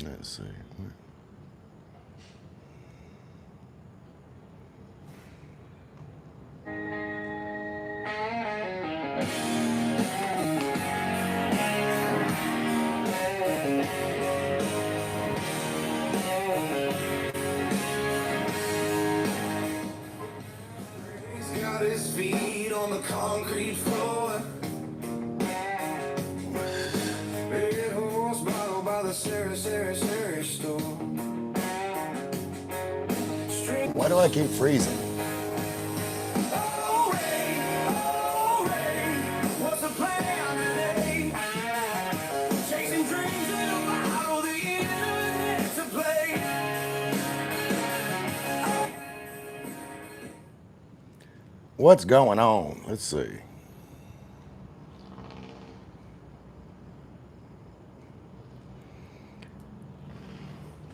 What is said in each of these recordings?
Let's see. He's got his feet on the concrete floor. Red horse bottle by the Sarah store. Why do I keep freezing? Oh, Ray, what's the plan today? Chasing dreams in a bottle, the internet to play. What's going on? Let's see.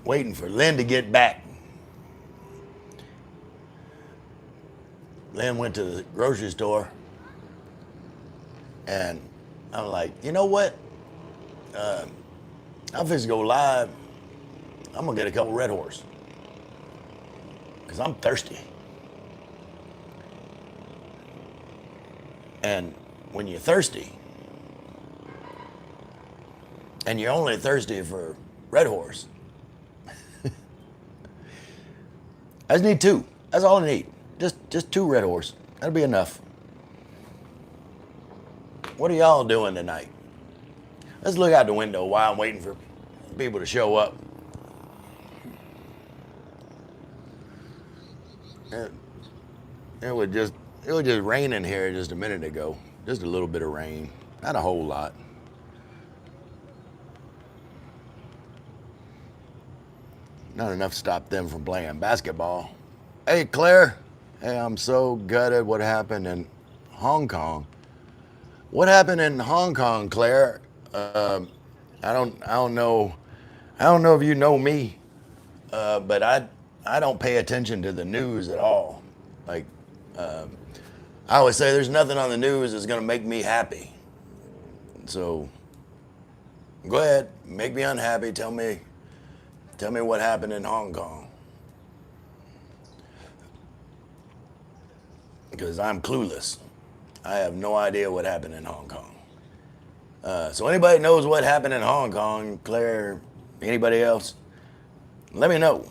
Waiting for Lynn to get back. Lynn went to the grocery store, and I'm like, you know what? I'm fixing to go live. I'm gonna get a couple Red Horse because I'm thirsty. And when you're thirsty, and you're only thirsty for Red Horse, I just need two. That's all I need. Just two Red Horse. That'll be enough. What are y'all doing tonight? Let's look out the window while I'm waiting for people to show up. It was just raining here just a minute ago. Just a little bit of rain. Not a whole lot. Not enough to stop them from playing basketball. Hey, Claire. Hey, I'm so gutted what happened in Hong Kong. What happened in Hong Kong, Claire? I don't know. I don't know if you know me, but I don't pay attention to the news at all. Like, I always say there's nothing on the news that's gonna make me happy. So go ahead, make me unhappy. Tell me what happened in Hong Kong. Because I'm clueless. I have no idea what happened in Hong Kong. So anybody knows what happened in Hong Kong, Claire, anybody else, let me know.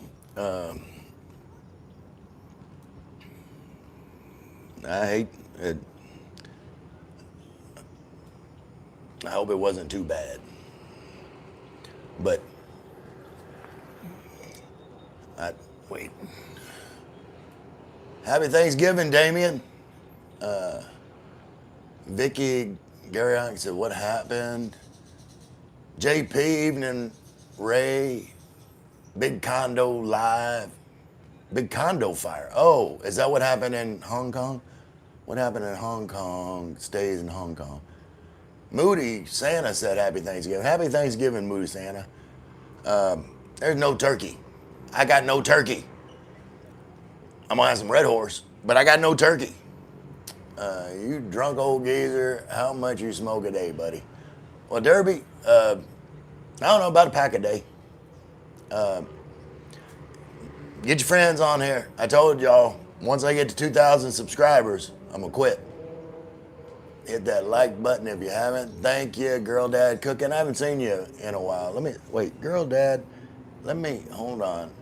I hate it. I hope it wasn't too bad. But wait. Happy Thanksgiving, Damien. Vicky Gary said, what happened? JP, evening, Ray, big condo live, big condo fire. Oh, is that what happened in Hong Kong? What happened in Hong Kong stays in Hong Kong. Moody Santa said happy Thanksgiving. Happy Thanksgiving, Moody Santa. There's no turkey. I got no turkey. I'm gonna have some Red Horse, but I got no turkey. You drunk old geezer, how much you smoke a day, buddy? Well, Derby, I don't know, about a pack a day. Get your friends on here. I told y'all, once I get to 2,000 subscribers, I'm gonna quit. Hit that like button if you haven't. Thank you, Girl Dad Cooking. I haven't seen you in a while. Wait, Girl Dad, hold on.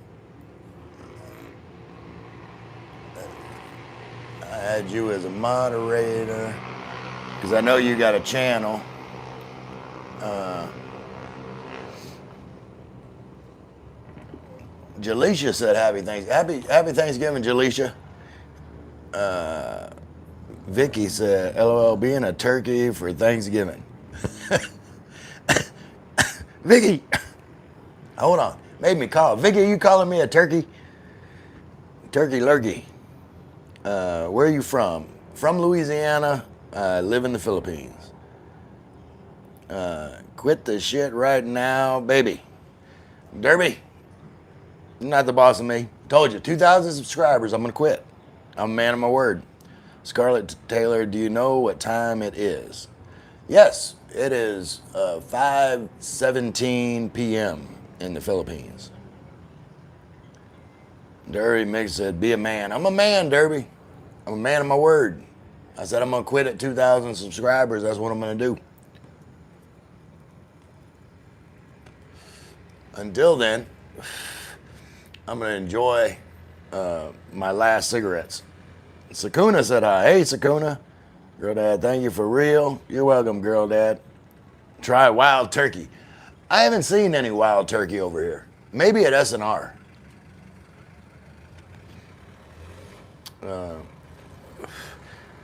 I had you as a moderator because I know you got a channel. Jaleisha said happy Thanksgiving, Jaleisha. Vicky said, LOL, being a turkey for Thanksgiving. Vicky, hold on. Made me call. Vicky, you calling me a turkey? Turkey lurkey. Where are you from? From Louisiana. Live in the Philippines. Quit the shit right now, baby. Derby, you're not the boss of me. Told you, 2,000 subscribers, I'm gonna quit. I'm a man of my word. Scarlett Taylor, do you know what time it is? Yes, it is 5:17 p.m. in the Philippines. Derby Mix said, be a man. I'm a man, Derby. I'm a man of my word. I said I'm going to quit at 2,000 subscribers. That's what I'm going to do. Until then, I'm going to enjoy my last cigarettes. Sakuna said hi. Hey, Sakuna. Girl Dad, thank you for real. You're welcome, Girl Dad. Try wild turkey. I haven't seen any wild turkey over here. Maybe at SNR.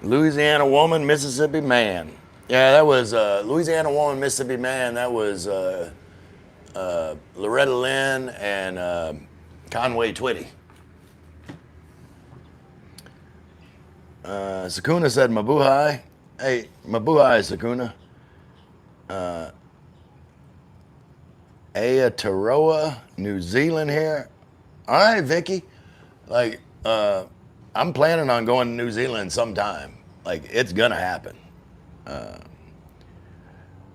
Louisiana woman, Mississippi man. Yeah, that was Louisiana woman, Mississippi man. That was Loretta Lynn and Conway Twitty. Sakuna said mabuhay. Hey, mabuhay, Sakuna. Aotearoa, New Zealand here. All right, Vicky. Like, I'm planning on going to New Zealand sometime. Like, it's gonna happen.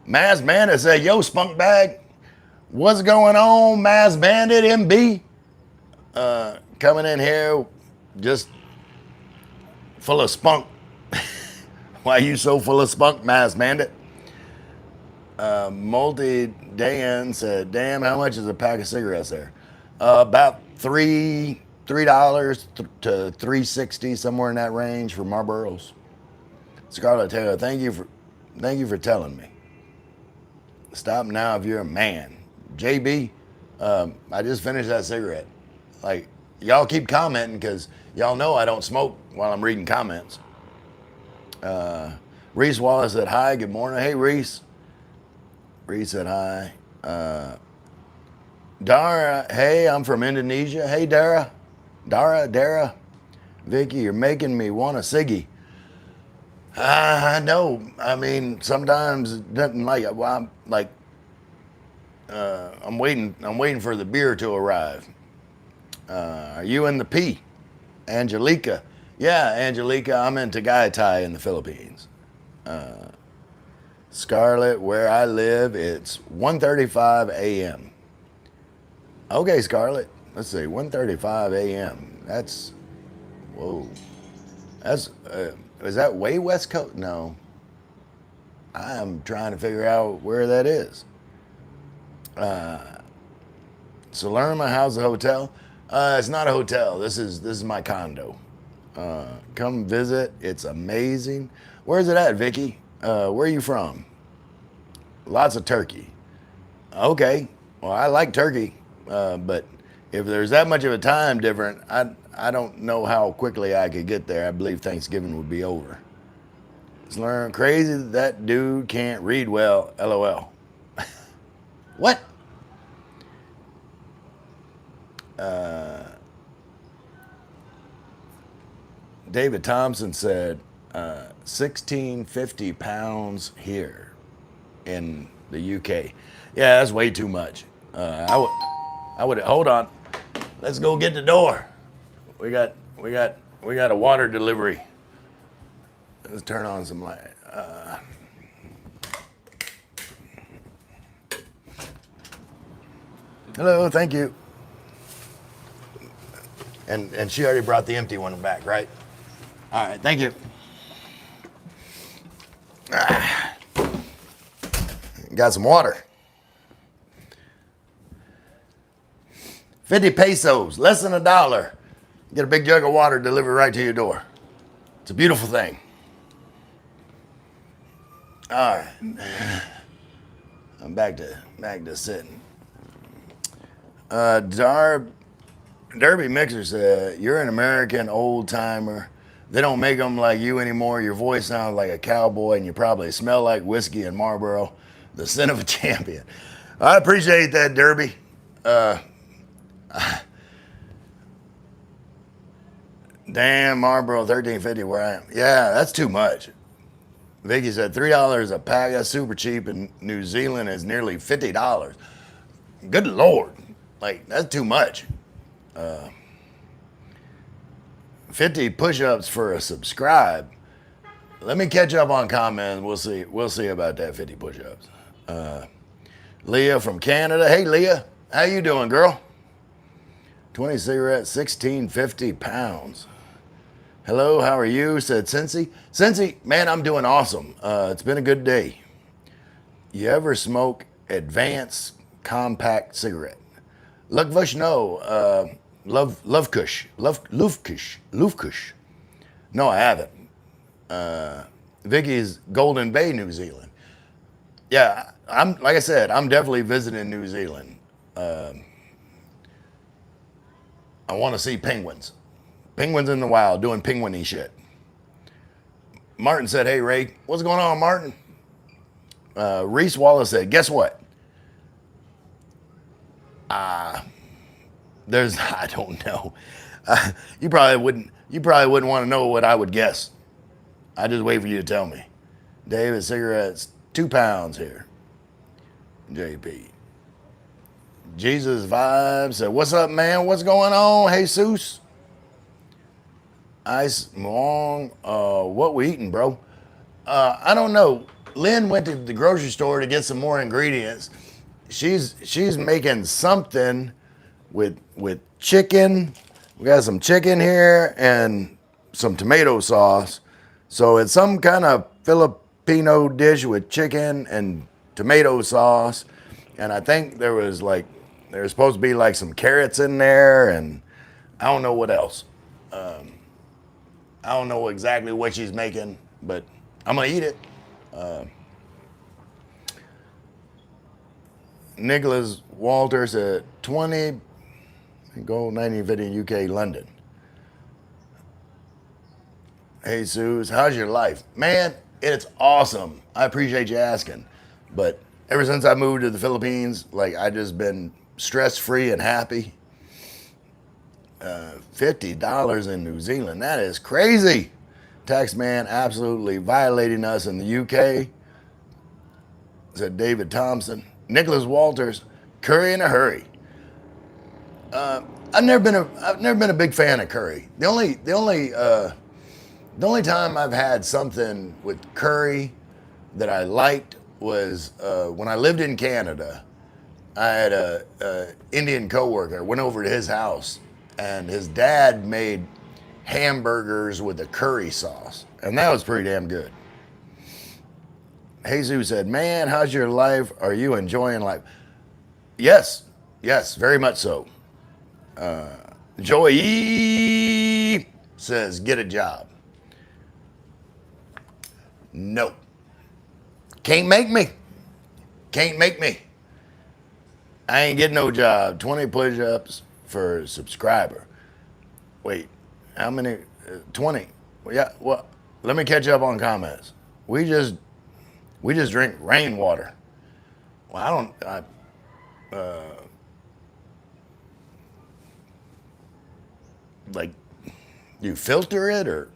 Maz Bandit said, yo, Spunk Bag. What's going on, Maz Bandit MB? Coming in here just full of spunk. Why you so full of spunk, Maz Bandit? Multi-Dan said, damn, how much is a pack of cigarettes there? About $3 to $3.60, somewhere in that range for Marlboros. Scarlett Taylor, thank you for telling me. Stop now if you're a man. JB, I just finished that cigarette. Like, y'all keep commenting because y'all know I don't smoke while I'm reading comments. Reese Wallace said hi, good morning. Hey, Reese. Reese said hi. Dara, hey, I'm from Indonesia. Hey, Dara. Dara. Vicky, you're making me want a ciggy. I know. I mean, sometimes it doesn't like it. Well, I'm waiting for the beer to arrive. Are you in the P? Angelica. Yeah, Angelica, I'm in Tagaytay in the Philippines. Scarlett, where I live, it's 1:35 a.m. Okay, Scarlett. Let's see, 1:35 a.m. That's, whoa. That's, is that way West Coast? No. I'm trying to figure out where that is. Salerma, how's the hotel? It's not a hotel. This is my condo. Come visit. It's amazing. Where's it at, Vicky? Where are you from? Lots of turkey. Okay. Well, I like turkey, but if there's that much of a time difference, I don't know how quickly I could get there. I believe Thanksgiving would be over. It's learn crazy that dude can't read well. LOL. What? David Thompson said 1,650 pounds here in the UK. Yeah, that's way too much. I would hold on. Let's go get the door. We got a water delivery. Let's turn on some light. Hello, thank you. And she already brought the empty one back, right? All right, thank you. Got some water. 50 pesos, less than $1. Get a big jug of water delivered right to your door. It's a beautiful thing. All right. I'm back to sitting. Derby Mixer said, you're an American old timer. They don't make them like you anymore. Your voice sounds like a cowboy and you probably smell like whiskey and Marlboro. The sin of a champion. I appreciate that, Derby. Damn, Marlboro 1350 where I am. Yeah, that's too much. Vicky said $3 a pack. That's super cheap. In New Zealand is nearly $50. Good Lord. Like, that's too much. 50 push-ups for a subscribe. Let me catch up on comments. We'll see about that 50 push-ups. Leah from Canada. Hey, Leah. How you doing, girl? 20 cigarettes, 1650 pounds. Hello, how are you? Said Cincy. Cincy, man, I'm doing awesome. It's been a good day. You ever smoke advanced compact cigarette? Lugvush, no. Love Kush. Lufkush. No, I haven't. Vicky's Golden Bay, New Zealand. Yeah, I'm like I said, I'm definitely visiting New Zealand. I want to see penguins. Penguins in the wild doing penguin-y shit. Martin said, hey, Ray. What's going on, Martin? Reese Wallace said, guess what? There's, I don't know. You probably wouldn't want to know what I would guess. I just wait for you to tell me. David, cigarettes, 2 pounds here. JP. Jesus Vibe said, what's up, man? What's going on? Jesus. Ice Long, what we eating, bro? I don't know. Lynn went to the grocery store to get some more ingredients. She's making something with chicken. We got some chicken here and some tomato sauce. So it's some kind of Filipino dish with chicken and tomato sauce. And I think there's supposed to be like some carrots in there, and I don't know what else. I don't know exactly what she's making, but I'm gonna eat it. Nicholas Walters at 20, Gold 1950 UK, London. Hey, Suze, how's your life? Man, it's awesome. I appreciate you asking. But ever since I moved to the Philippines, like, I just been stress-free and happy. $50 in New Zealand, that is crazy. Tax man absolutely violating us in the UK, said David Thompson. Nicholas Walters, curry in a hurry. I've never been a big fan of curry. The only time I've had something with curry that I liked was when I lived in Canada. I had a Indian coworker. Went over to his house, and his dad made hamburgers with a curry sauce, and that was pretty damn good. Jesus said, man, how's your life? Are you enjoying life? Yes, very much so. Joey says, get a job. No. Can't make me. I ain't getting no job. 20 push-ups for a subscriber. Wait, how many? 20. Well, yeah, well, let me catch up on comments. We just drink rainwater. Well, like, you filter it, or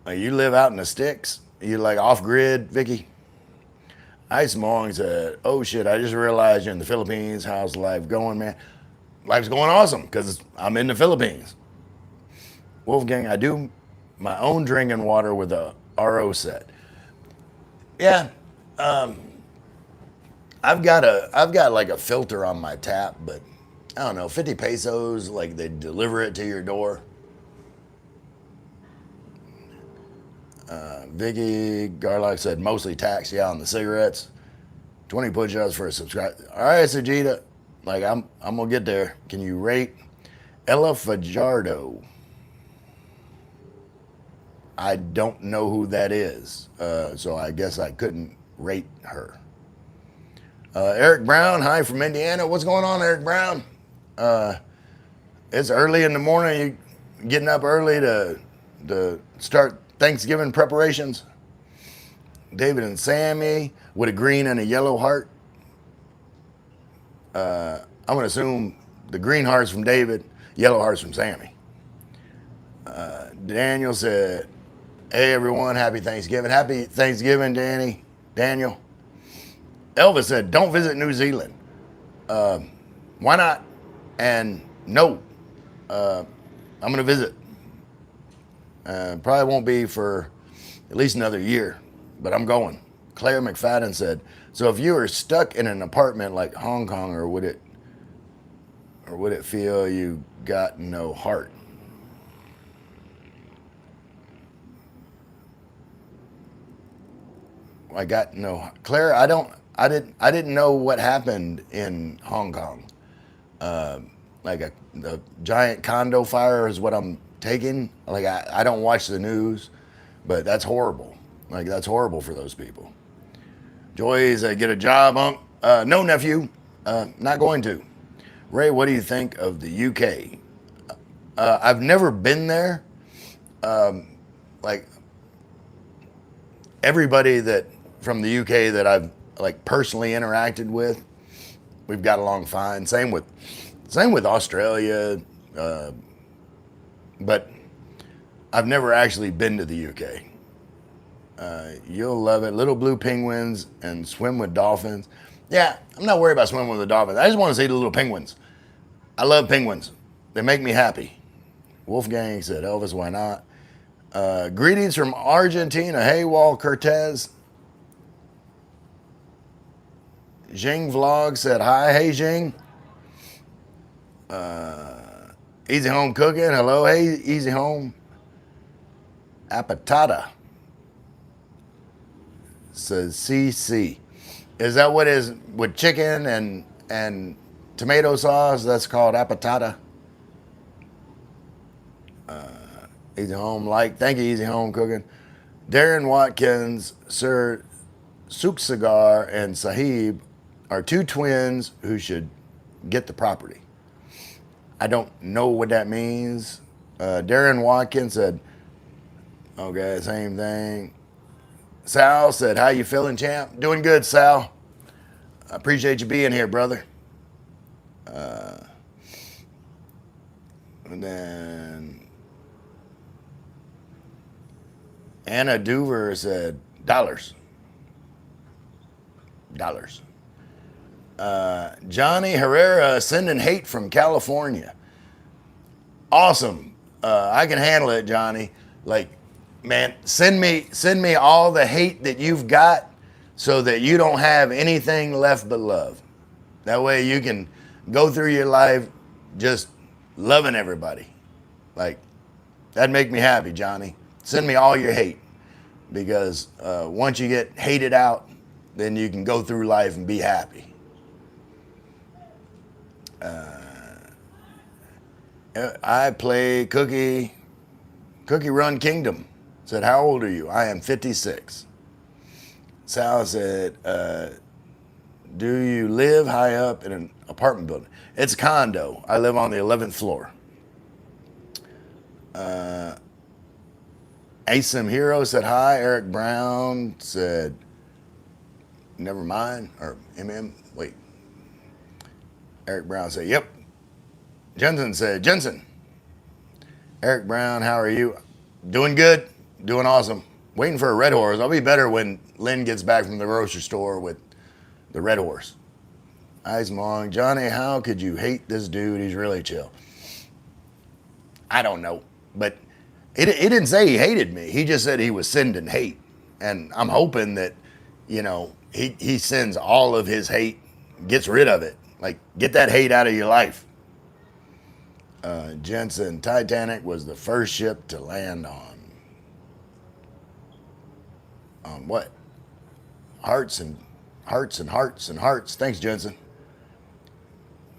you live out in the sticks? You like off-grid, Vicky? Ice Mong said, oh shit, I just realized you're in the Philippines. How's life going, man? Life's going awesome because I'm in the Philippines. Wolfgang, I do my own drinking water with a RO set. Yeah, I've got like a filter on my tap, but I don't know, 50 pesos, like they deliver it to your door. Vicky Garlock said mostly tax, yeah, on the cigarettes. 20 push-ups for a subscribe. All right, Sajida, like I'm gonna get there. Can you rate Ella Fajardo? I don't know who that is, so I guess I couldn't rate her. Eric Brown, hi from Indiana. What's going on, Eric Brown? It's early in the morning. You getting up early to start Thanksgiving preparations? David and Sammy with a green and a yellow heart. I'm gonna assume the green heart's from David, yellow heart's from Sammy. Daniel said, hey everyone, happy Thanksgiving. Happy Thanksgiving, Daniel. Elvis said, don't visit New Zealand. Why not? And no, I'm gonna visit. Probably won't be for at least another year, but I'm going. Claire McFadden said, "So if you were stuck in an apartment like Hong Kong, or would it feel you got no heart?" I got no Claire. I didn't know what happened in Hong Kong. Like a giant condo fire is what I'm taking. Like I don't watch the news, but that's horrible. Like that's horrible for those people. Joy's get a job, Unc. No, nephew, not going to. Ray, what do you think of the UK? I've never been there. Like everybody that from the UK that I've like personally interacted with, we've got along fine. Same with Australia, but I've never actually been to the UK. You'll love it. Little blue penguins and swim with dolphins. Yeah, I'm not worried about swimming with the dolphins. I just want to see the little penguins. I love penguins. They make me happy. Wolfgang said, Elvis, why not? Greetings from Argentina. Hey, Wal Cortez. Jing Vlog said, hi. Hey, Jing. Easy Home Cooking. Hello. Hey, Easy Home. Appetata. Says CC. Is that what is with chicken and tomato sauce? That's called appetata. Easy Home like. Thank you, Easy Home Cooking. Darren Watkins, Sir Souk Cigar, and Sahib are two twins who should get the property. I don't know what that means. Darren Watkins said, okay, same thing. Sal said, how you feeling, champ? Doing good, Sal. I appreciate you being here, brother. And then Anna Duver said, dollars. Johnny Herrera sending hate from California. Awesome. I can handle it, Johnny. Like, man, send me all the hate that you've got so that you don't have anything left but love. That way you can go through your life just loving everybody. Like, that'd make me happy, Johnny. Send me all your hate, because once you get hated out, then you can go through life and be happy. I play Cookie Run Kingdom. Said, how old are you? I am 56. Sal said, do you live high up in an apartment building? It's a condo. I live on the 11th floor. Asim Hero said hi. Eric Brown said, never mind. Or wait. Eric Brown said, yep. Jensen said, Jensen. Eric Brown, how are you? Doing good. Doing awesome. Waiting for a red horse. I'll be better when Lynn gets back from the grocery store with the red horse. Ice Mong. Johnny, how could you hate this dude? He's really chill. I don't know. But he didn't say he hated me. He just said he was sending hate. And I'm hoping that, he sends all of his hate, gets rid of it. Like, get that hate out of your life. Jensen, Titanic was the first ship to land on what? Hearts and hearts and hearts and hearts. Thanks, Jensen.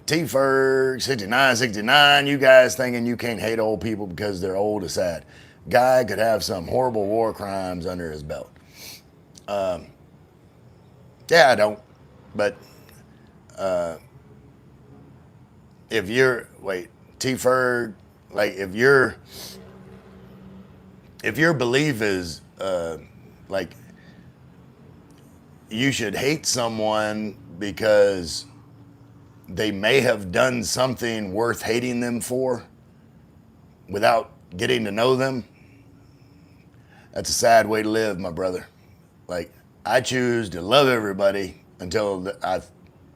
T-Ferg, 6969. You guys thinking you can't hate old people because they're old is sad. Guy could have some horrible war crimes under his belt. Yeah, I don't. But if you're, T-Ferg, like if your belief is like you should hate someone because they may have done something worth hating them for without getting to know them, that's a sad way to live, my brother. Like, I choose to love everybody until I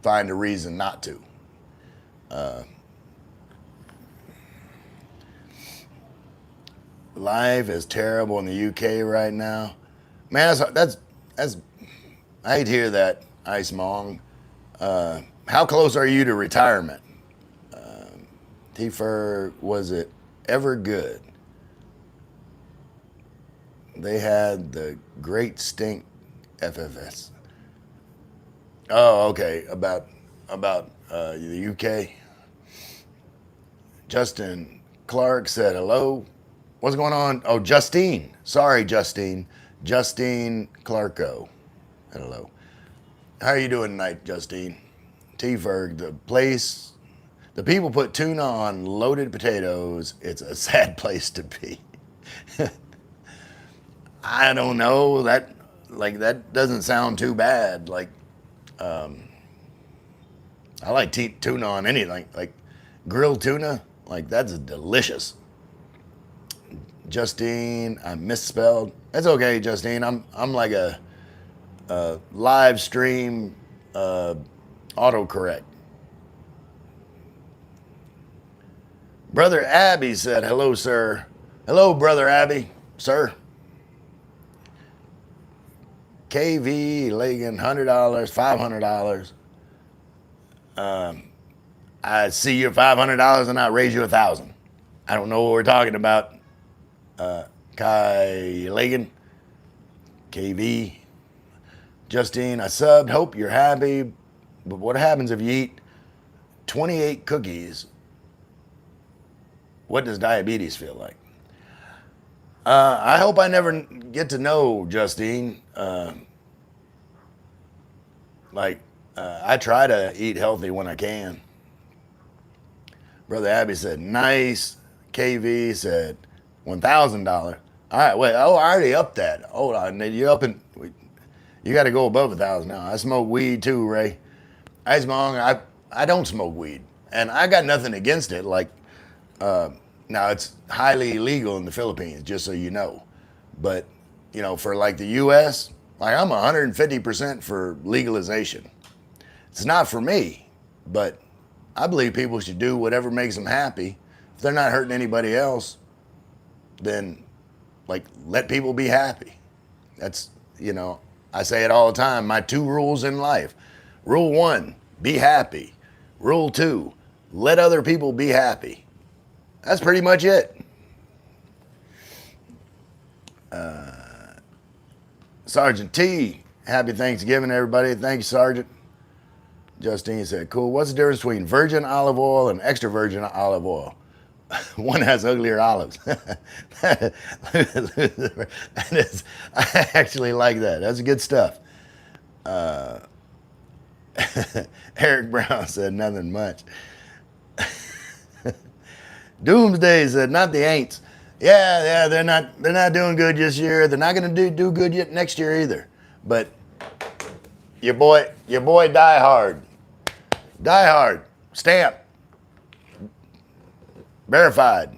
find a reason not to. Life is terrible in the UK right now. Man, that's I hate to hear that, Ice Mong. How close are you to retirement? T-Fur, was it ever good? They had the Great Stink FFS. Oh, okay. About the UK. Justin Clark said hello. What's going on? Oh, Justine. Sorry, Justine. Justine Clarko. Hello. How are you doing tonight, Justine? T-Ferg, the people put tuna on loaded potatoes. It's a sad place to be. I don't know. That doesn't sound too bad. I like tuna on anything. Like grilled tuna, like that's delicious. Justine, I misspelled. That's okay, Justine. I'm like a live stream autocorrect. Brother Abby said, hello, sir. Hello, Brother Abby, sir. KV, Lagan, $100, $500. I see your $500 and I raise you 1,000. I don't know what we're talking about. Kai Lagan, KV, Justine, I subbed. Hope you're happy. But what happens if you eat 28 cookies? What does diabetes feel like? I hope I never get to know, Justine. I try to eat healthy when I can. Brother Abby said, nice. KV said, $1,000. All right, wait. Oh, I already upped that. Hold on. You got to go above 1,000 now. I smoke weed too, Ray. I don't smoke weed, and I got nothing against it. Now it's highly illegal in the Philippines, just so you know. But for like the U.S., I'm 150% for legalization. It's not for me, but I believe people should do whatever makes them happy. If they're not hurting anybody else, then let people be happy. That's, I say it all the time. My 2 rules in life. Rule 1, be happy. Rule 2, let other people be happy. That's pretty much it. Sergeant T, happy Thanksgiving, everybody. Thank you, Sergeant. Justine said, cool. What's the difference between virgin olive oil and extra virgin olive oil? One has uglier olives. I actually like that. That's good stuff. Eric Brown said nothing much. Doomsday said, not the Aints. Yeah, they're not doing good this year. They're not going to do good yet next year either. But your boy, Die Hard, stamp, verified.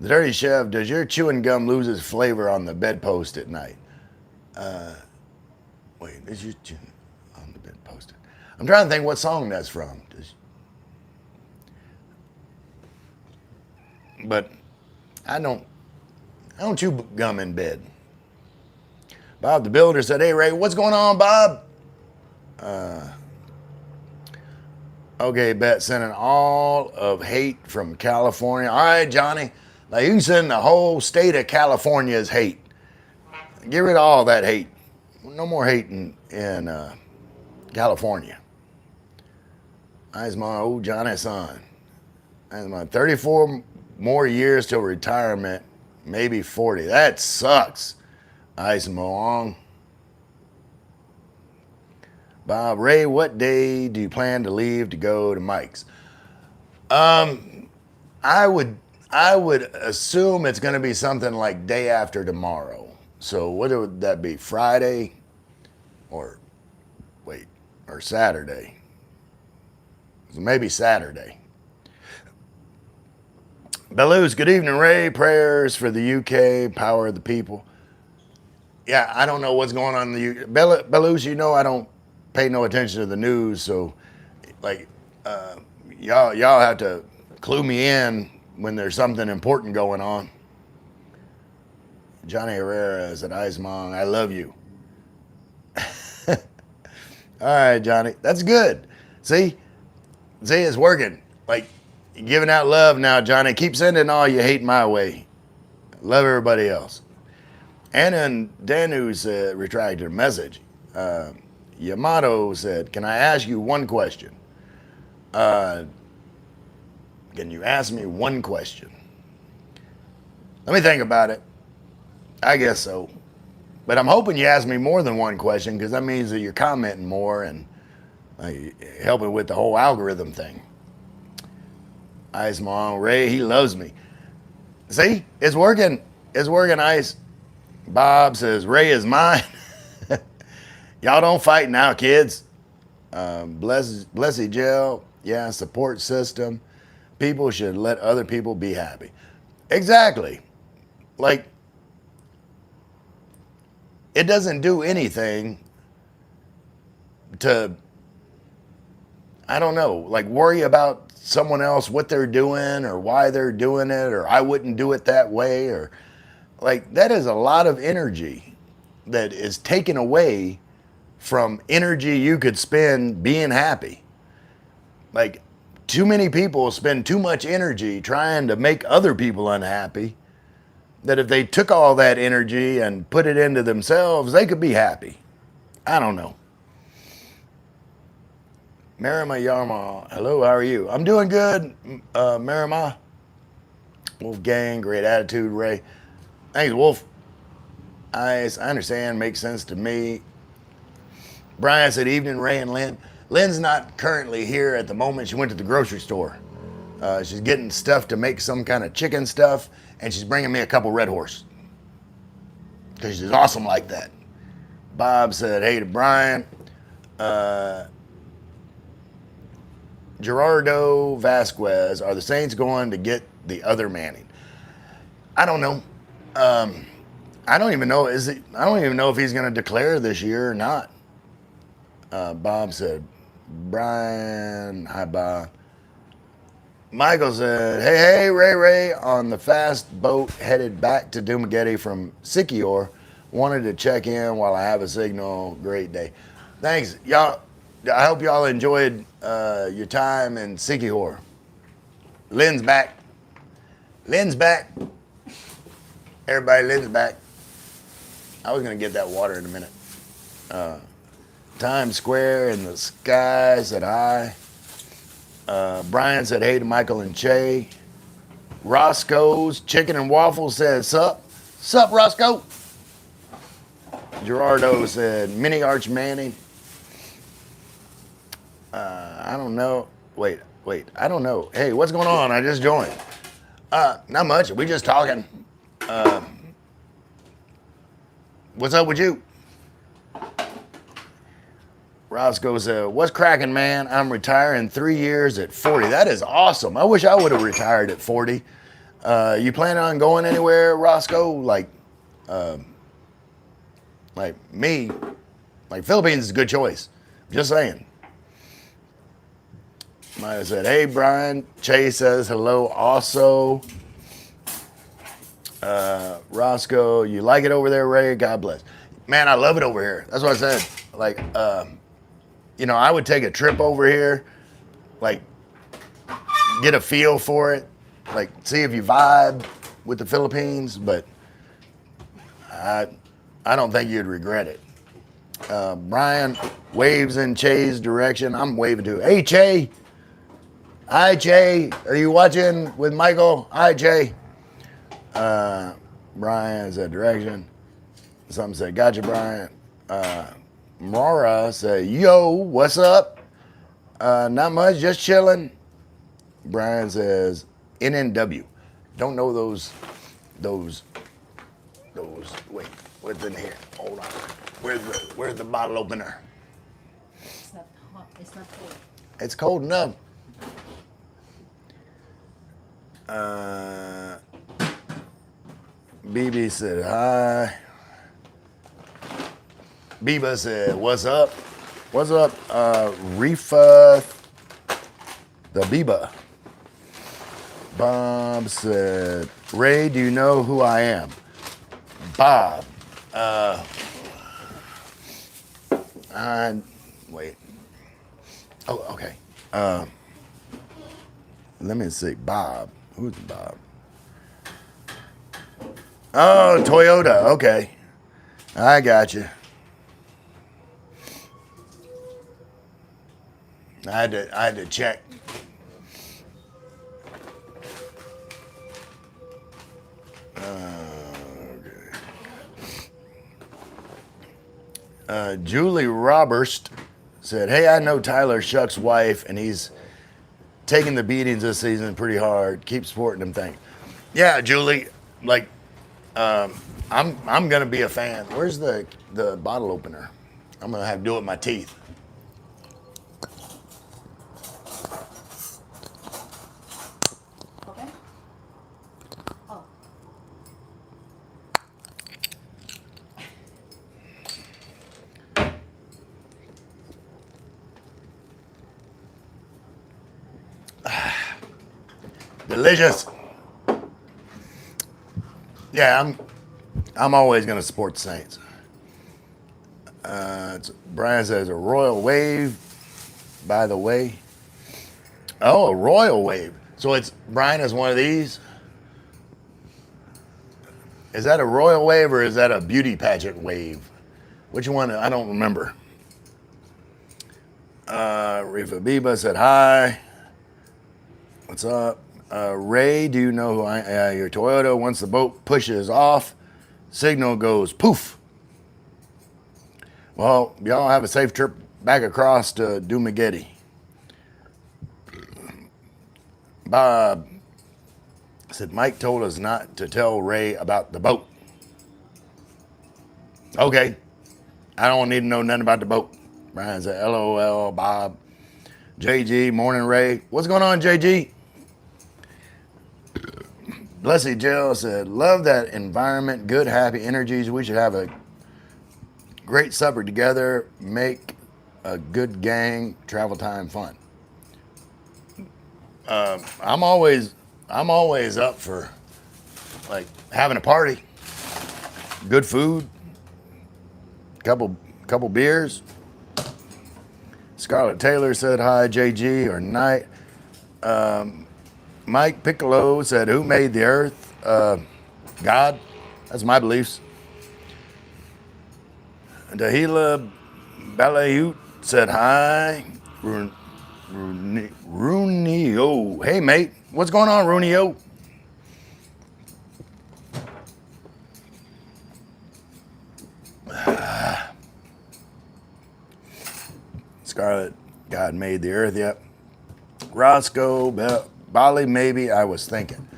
The Dirty Chef, does your chewing gum lose its flavor on the bedpost at night? Wait, is your chewing on the bedpost? I'm trying to think what song that's from. But I don't chew gum in bed. Bob the Builder said, hey, Ray, what's going on, Bob? Okay, Bet, sending all of hate from California. All right, Johnny. Now, you can send the whole state of California's hate. Get rid of all that hate. No more hate in California. That's my old Johnny son. That's my 34 more years till retirement, maybe 40. That sucks. Ice Moong. Bob Ray, what day do you plan to leave to go to Mike's? I would assume it's going to be something like day after tomorrow. So what would that be? Friday or Saturday? So maybe Saturday. Belarus, good evening, Ray. Prayers for the UK, power of the people. Yeah, I don't know what's going on in the UK. Belarus, I don't pay no attention to the news, so y'all have to clue me in when there's something important going on. Johnny Herrera said, Ice Mong, I love you. All right, Johnny. That's good. See, it's working. Like, you're giving out love now, Johnny. Keep sending all you hate my way. Love everybody else. Anna and Danu said, retracted a message. Yamato said, can I ask you one question? Can you ask me one question? Let me think about it. I guess so. But I'm hoping you ask me more than one question because that means that you're commenting more and helping with the whole algorithm thing. Ice Mom, Ray, he loves me. See, it's working. It's working, Ice. Bob says, Ray is mine. Y'all don't fight now, kids. Blessy Gel, yeah, support system. People should let other people be happy. Exactly. Like, it doesn't do anything to, I don't know, like worry about someone else, what they're doing or why they're doing it, or I wouldn't do it that way, or like that is a lot of energy that is taken away from energy you could spend being happy. Like, too many people spend too much energy trying to make other people unhappy that if they took all that energy and put it into themselves, they could be happy. I don't know. Marima Yarma, hello, how are you? I'm doing good, Marima. Wolfgang, great attitude, Ray. Thanks, Wolf. I understand, makes sense to me. Brian said, evening, Ray and Lynn. Lynn's not currently here at the moment. She went to the grocery store. She's getting stuff to make some kind of chicken stuff, and she's bringing me a couple Red Horse. Because she's awesome like that. Bob said, hey to Brian. Gerardo Vasquez, are the Saints going to get the other Manning? I don't know. I don't even know. I don't even know if he's going to declare this year or not. Bob said, Brian, hi Bob. Michael said, hey, Ray, on the fast boat headed back to Dumagetti from Sikior. Wanted to check in while I have a signal. Great day. Thanks, y'all. I hope y'all enjoyed your time in Sikior. Lynn's back. Lynn's back. Everybody, Lynn's back. I was going to get that water in a minute. Times Square in the sky said hi. Brian said hey to Michael and Che. Roscoe's Chicken and Waffles said sup. Sup, Roscoe. Gerardo said Mini Arch Manning. I don't know. Wait. I don't know. Hey, what's going on? I just joined. Not much. We just talking. What's up with you? Roscoe said, what's cracking, man? I'm retiring 3 years at 40. That is awesome. I wish I would have retired at 40. You planning on going anywhere, Roscoe? Like me? Like, Philippines is a good choice. Just saying. Maya said, hey, Brian. Che says hello also. Roscoe, you like it over there, Ray? God bless. Man, I love it over here. That's what I said. Like, I would take a trip over here, like, get a feel for it, like, see if you vibe with the Philippines, but I don't think you'd regret it. Brian waves in Che's direction. I'm waving too. Hey, Che. Hi, Che. Are you watching with Michael? Hi, Che. Brian's a direction. Something said, gotcha, Brian. Mara said, yo, what's up? Not much, just chilling. Brian says, NNW. Don't know those, wait, what's in here? Hold on. Where's the bottle opener? It's not hot, it's not cold. It's cold enough. BB said, hi. Biba said, what's up? What's up, Rifa the Biba? Bob said, Ray, do you know who I am? Bob. Wait. Oh, okay. Let me see. Bob. Who's Bob? Oh, Toyota. Okay. I got you. I had to check. Julie Roberts said, "Hey, I know Tyler Shuck's wife, and he's taking the beatings this season pretty hard. Keep supporting him. Thanks." Yeah, Julie. Like, I'm gonna be a fan. Where's the bottle opener? I'm gonna have to do it with my teeth. Okay. Oh. Delicious. Yeah, I'm always gonna support the Saints. Brian says a royal wave. By the way, oh, a royal wave. So it's Brian is one of these. Is that a royal wave or is that a beauty pageant wave? Which one? I don't remember. Rifa Biba said hi. What's up? Ray, do you know who your Toyota, once the boat pushes off, signal goes poof. Well, y'all have a safe trip back across to Dumageddon. Bob said Mike told us not to tell Ray about the boat. Okay. I don't need to know nothing about the boat. Brian said, LOL, Bob. JG, morning, Ray. What's going on, JG? Blessy Jill said, love that environment, good, happy energies. We should have a great supper together, make a good gang, travel time fun. I'm always up for like having a party, good food, couple beers. Scarlett Taylor said hi, JG or night. Mike Piccolo said, who made the earth? God. That's my beliefs. Dahila Balayut said hi. Runio. Hey, mate. What's going on, Runio? Scarlett, God made the earth, yep. Roscoe, Bali, maybe, I was thinking.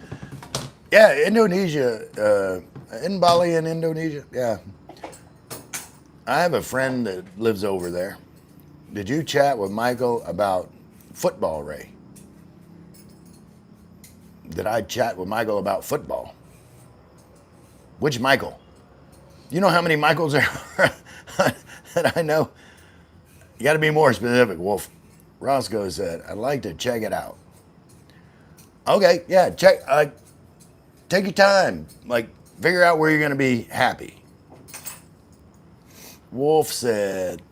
Yeah, Indonesia. In Bali in Indonesia? Yeah. I have a friend that lives over there. Did you chat with Michael about football, Ray? Did I chat with Michael about football? Which Michael? You know how many Michaels there are that I know? You got to be more specific, Wolf. Roscoe said, I'd like to check it out. Okay, yeah, check. Take your time. Like, figure out where you're going to be happy. Wolf said,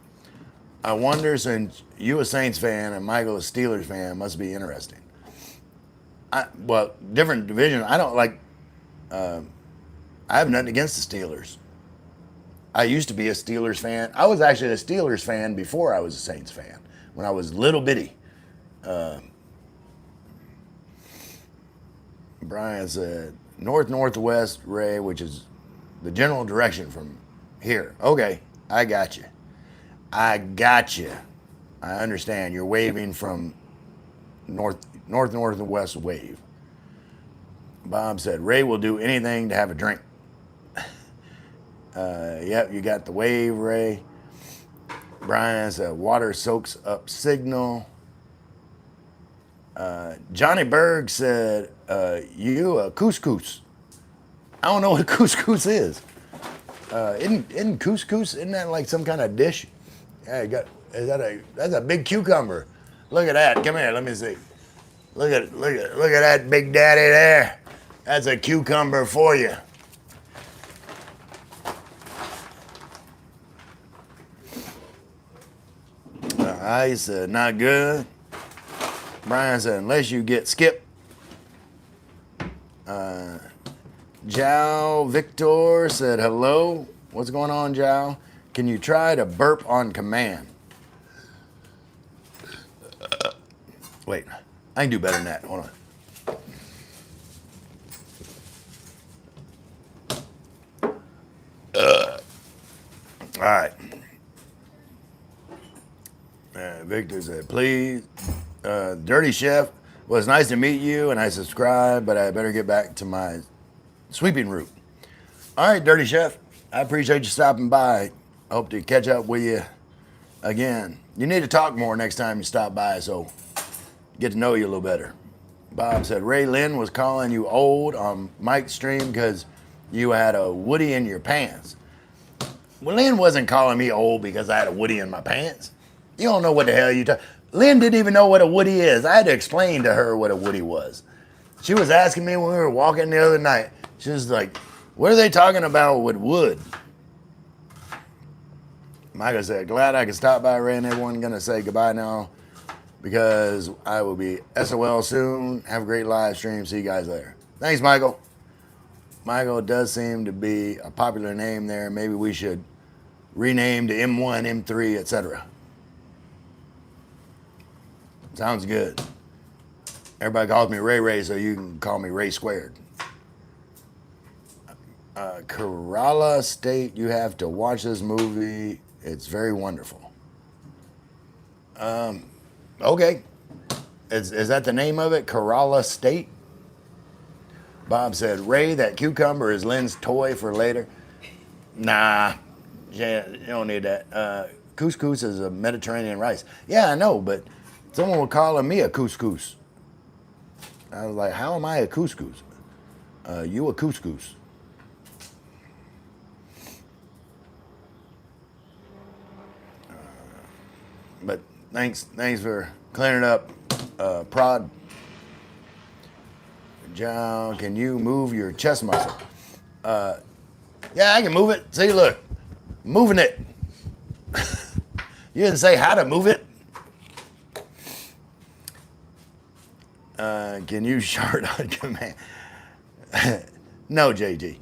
I wonder, since you a Saints fan and Michael a Steelers fan, must be interesting. Well, different division. I don't like, I have nothing against the Steelers. I used to be a Steelers fan. I was actually a Steelers fan before I was a Saints fan, when I was little bitty. Brian said, north-northwest, Ray, which is the general direction from here. Okay, I got you. I understand. You're waving from north-northwest wave. Bob said, Ray will do anything to have a drink. Yep, you got the wave, Ray. Brian said, water soaks up signal. Johnny Berg said, you a couscous. I don't know what couscous is. Isn't couscous, isn't that like some kind of dish? Yeah, that's a big cucumber. Look at that. Come here, let me see. Look at that big daddy there. That's a cucumber for you. I said, not good. Brian said, unless you get Skip. Jao Victor said, hello. What's going on, Jao? Can you try to burp on command? Wait, I can do better than that. Hold on. All right. Victor said, please. Dirty Chef, well, it's nice to meet you, and I subscribe, but I better get back to my sweeping route. All right, Dirty Chef, I appreciate you stopping by. I hope to catch up with you again. You need to talk more next time you stop by, so get to know you a little better. Bob said, Ray Lynn was calling you old on Mike's stream because you had a Woody in your pants. Well, Lynn wasn't calling me old because I had a Woody in my pants. You don't know what the hell you talking. Lynn didn't even know what a Woody is. I had to explain to her what a Woody was. She was asking me when we were walking the other night. She was like, what are they talking about with wood? Michael said, glad I could stop by, Ray, and everyone going to say goodbye now because I will be SOL soon. Have a great live stream. See you guys later. Thanks, Michael. Michael does seem to be a popular name there. Maybe we should rename to M1, M3, etc. Sounds good. Everybody calls me Ray Ray, so you can call me Ray Squared. Kerala State, you have to watch this movie. It's very wonderful. Okay. Is that the name of it? Kerala State? Bob said, Ray, that cucumber is Lynn's toy for later. Nah, you don't need that. Couscous is a Mediterranean rice. Yeah, I know, but someone was calling me a couscous. I was like, how am I a couscous? You a couscous. But thanks for clearing it up, Prod. John, can you move your chest muscle? Yeah, I can move it. See, look, moving it. You didn't say how to move it. Can you shart on command? No, JG.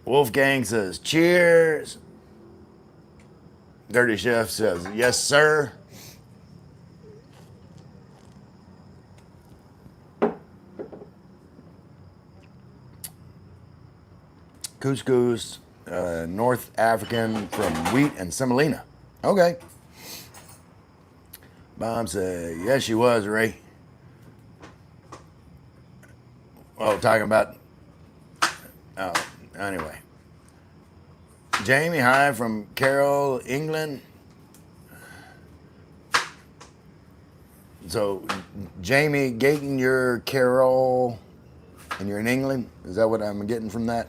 Wolfgang says, cheers. Dirty Chef says, yes, sir. Couscous, North African from wheat and semolina. Okay. Bob said, yes, she was, Ray. Oh, talking about, oh, anyway. Jamie, hi from Carroll, England. So, Jamie Gayton, you're Carroll, and you're in England? Is that what I'm getting from that?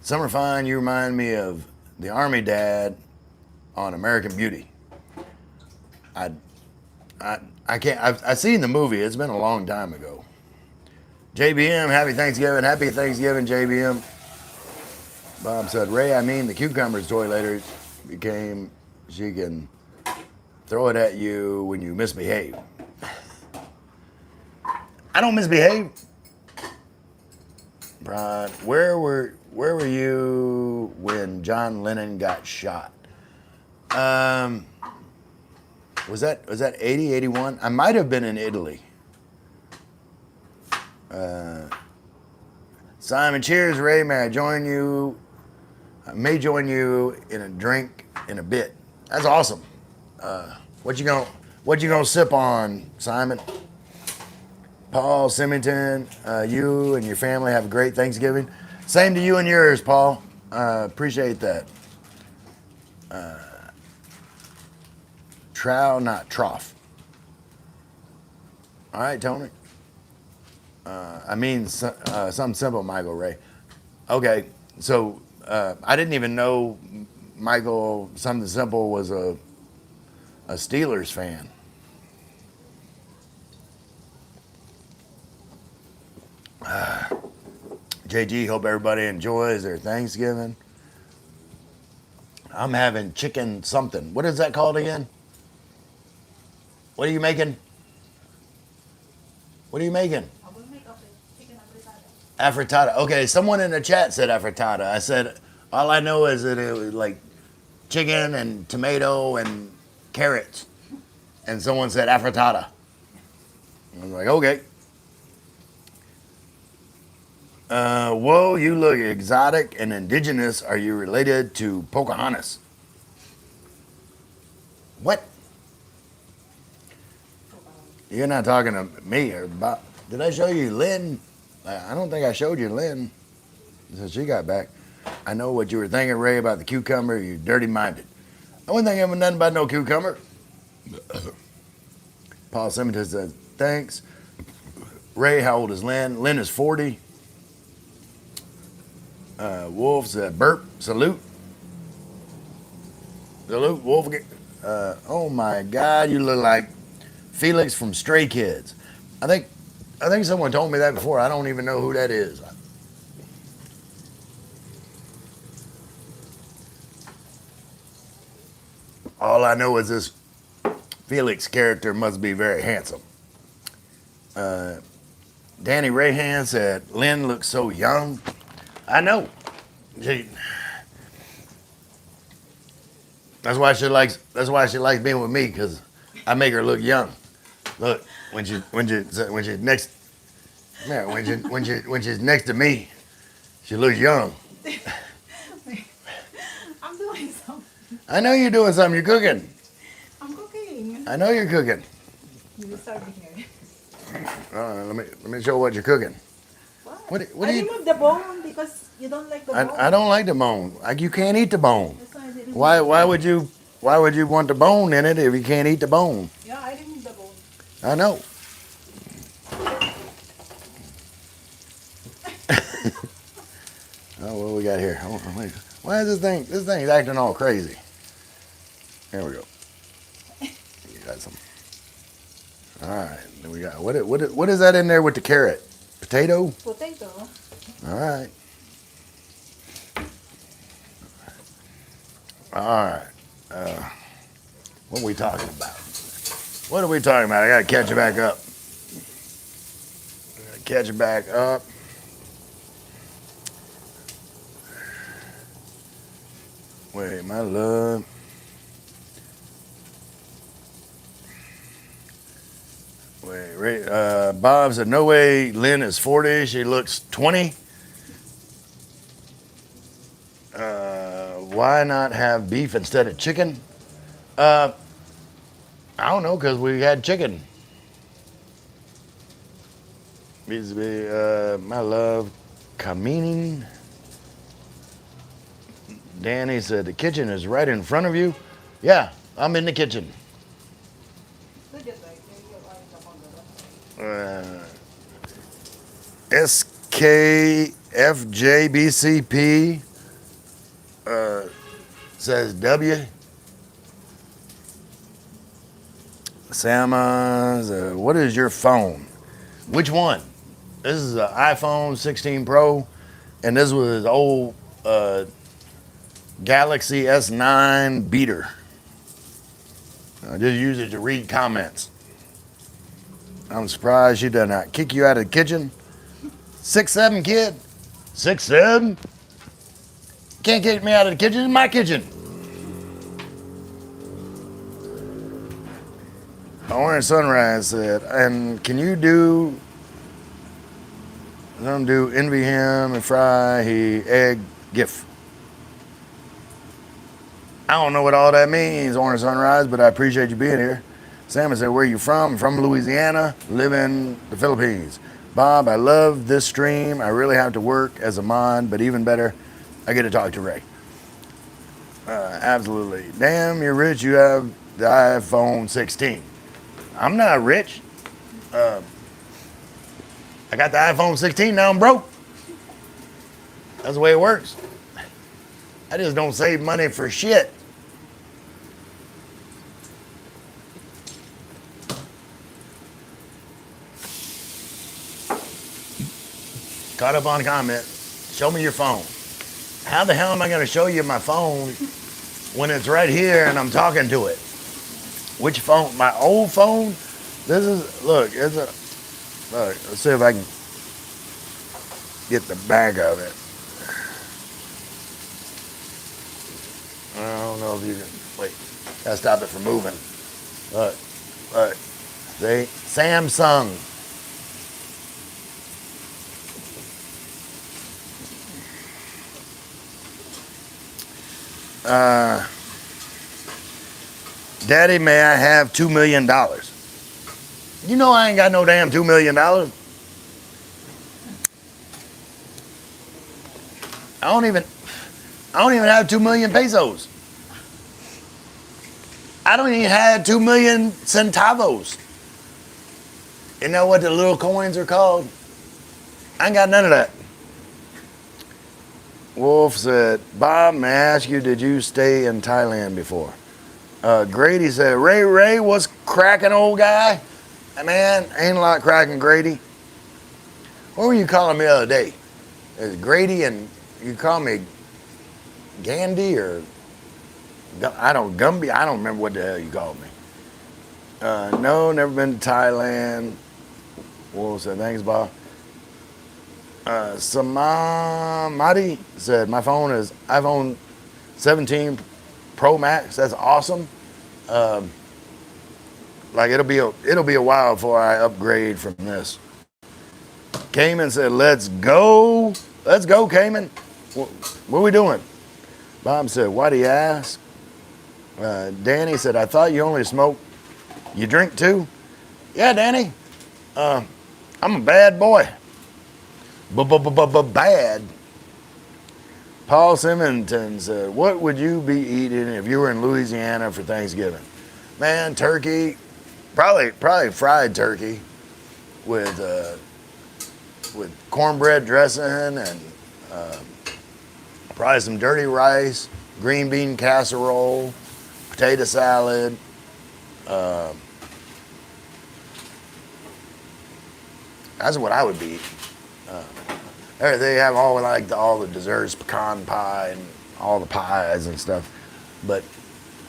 Summer Fine, you remind me of the Army Dad on American Beauty. I can't. I've seen the movie. It's been a long time ago. JBM, happy Thanksgiving. Happy Thanksgiving, JBM. Bob said, Ray, I mean the cucumber's toy later became, she can throw it at you when you misbehave. I don't misbehave. Brian, where were you when John Lennon got shot? Was that 80, 81? I might have been in Italy. Simon, cheers, Ray. May I join you? I may join you in a drink in a bit. That's awesome. What you gonna sip on, Simon? Paul Symington, you and your family have a great Thanksgiving. Same to you and yours, Paul. Appreciate that. Trow, not trough. All right, Tony. I mean, something simple, Michael Ray. Okay, so I didn't even know Michael Something Simple was a Steelers fan. JG, hope everybody enjoys their Thanksgiving. I'm having chicken something. What is that called again? What are you making? What are you making? I will make up a chicken afritada. Afritada. Okay, someone in the chat said afritada. I said, all I know is that it was like chicken and tomato and carrots. And someone said afritada. I was like, okay. Whoa, you look exotic and indigenous. Are you related to Pocahontas? What? You're not talking to me or Bob. Did I show you Lynn? I don't think I showed you Lynn. So she got back. I know what you were thinking, Ray, about the cucumber. You dirty minded. I wasn't thinking nothing about no cucumber. Paul Simmons says, thanks. Ray, how old is Lynn? Lynn is 40. Wolf said, burp, salute. Salute, Wolf. Oh my God, you look like Felix from Stray Kids. I think someone told me that before. I don't even know who that is. All I know is this Felix character must be very handsome. Danny Rayhan said, Lynn looks so young. I know. That's why she likes being with me, because I make her look young. Look, when she's next to me, she looks young. I'm doing something. I know you're doing something. You're cooking. I'm cooking. I know you're cooking. You start me here. Let me show what you're cooking. What I do you? remove the bone because you don't like the bone. I don't like the bone. Like, you can't eat the bone. That's why I didn't. Why would you want the bone in it if you can't eat the bone? Yeah, I removed the bone. I know. Oh, what we got here? Why is this thing? This thing's acting all crazy. There we go. You got some. All right. Then we got what is that in there with the carrot? Potato. Potato. All right. All right. What are we talking about? What are we talking about? I gotta catch it back up. Catch it back up. Wait, my love. Wait, Bob said, no way Lynn is 40. She looks 20. Why not have beef instead of chicken? I don't know, because we had chicken. My love, Kaminin. Danny said, the kitchen is right in front of you. Yeah, I'm in the kitchen. SKFJBCP says W. Sama, what is your phone? Which one? This is an iPhone 16 Pro, and this was old Galaxy S9 beater. I just use it to read comments. I'm surprised she did not kick you out of the kitchen. 6'7" kid. 6'7". Can't kick me out of the kitchen. It's my kitchen. Orange Sunrise said, and can you do envy him and fry he egg gif? I don't know what all that means, Orange Sunrise, but I appreciate you being here. Sam said, where are you from? I'm from Louisiana, live in the Philippines. Bob, I love this stream. I really have to work as a mod, but even better, I get to talk to Ray. Absolutely. Damn, you're rich. You have the iPhone 16. I'm not rich. I got the iPhone 16, now I'm broke. That's the way it works. I just don't save money for shit. Caught up on comment. Show me your phone. How the hell am I going to show you my phone when it's right here and I'm talking to it. Which phone? My old phone? This is, look, it's a, look, let's see if I can get the back of it. I don't know if you can, wait, gotta stop it from moving. Look, look, see, Samsung. Daddy, may I have $2 million? You know I ain't got no damn $2 million. I don't even have 2 million pesos. I don't even have 2 million centavos. You know what the little coins are called? I ain't got none of that. Wolf said, Bob, may I ask you, did you stay in Thailand before? Grady said, Ray, what's cracking, old guy? Man, ain't a lot cracking, Grady. What were you calling me the other day? Is Grady and you call me Gandhi or Gumby? I don't remember what the hell you called me. No, never been to Thailand. Wolf said, thanks, Bob. Samadi said, my phone is iPhone 17 Pro Max. That's awesome. Like it'll be a while before I upgrade from this. Cayman said, let's go, Cayman. What are we doing? Bob said, why do you ask? Danny said, I thought you only smoke. You drink too? Yeah, Danny. I'm a bad boy. Bad. Paul Simonton said, what would you be eating if you were in Louisiana for Thanksgiving? Man, turkey, probably fried turkey with cornbread dressing and probably some dirty rice, green bean casserole, potato salad. That's what I would be eating. They have all the desserts, pecan pie and all the pies and stuff, but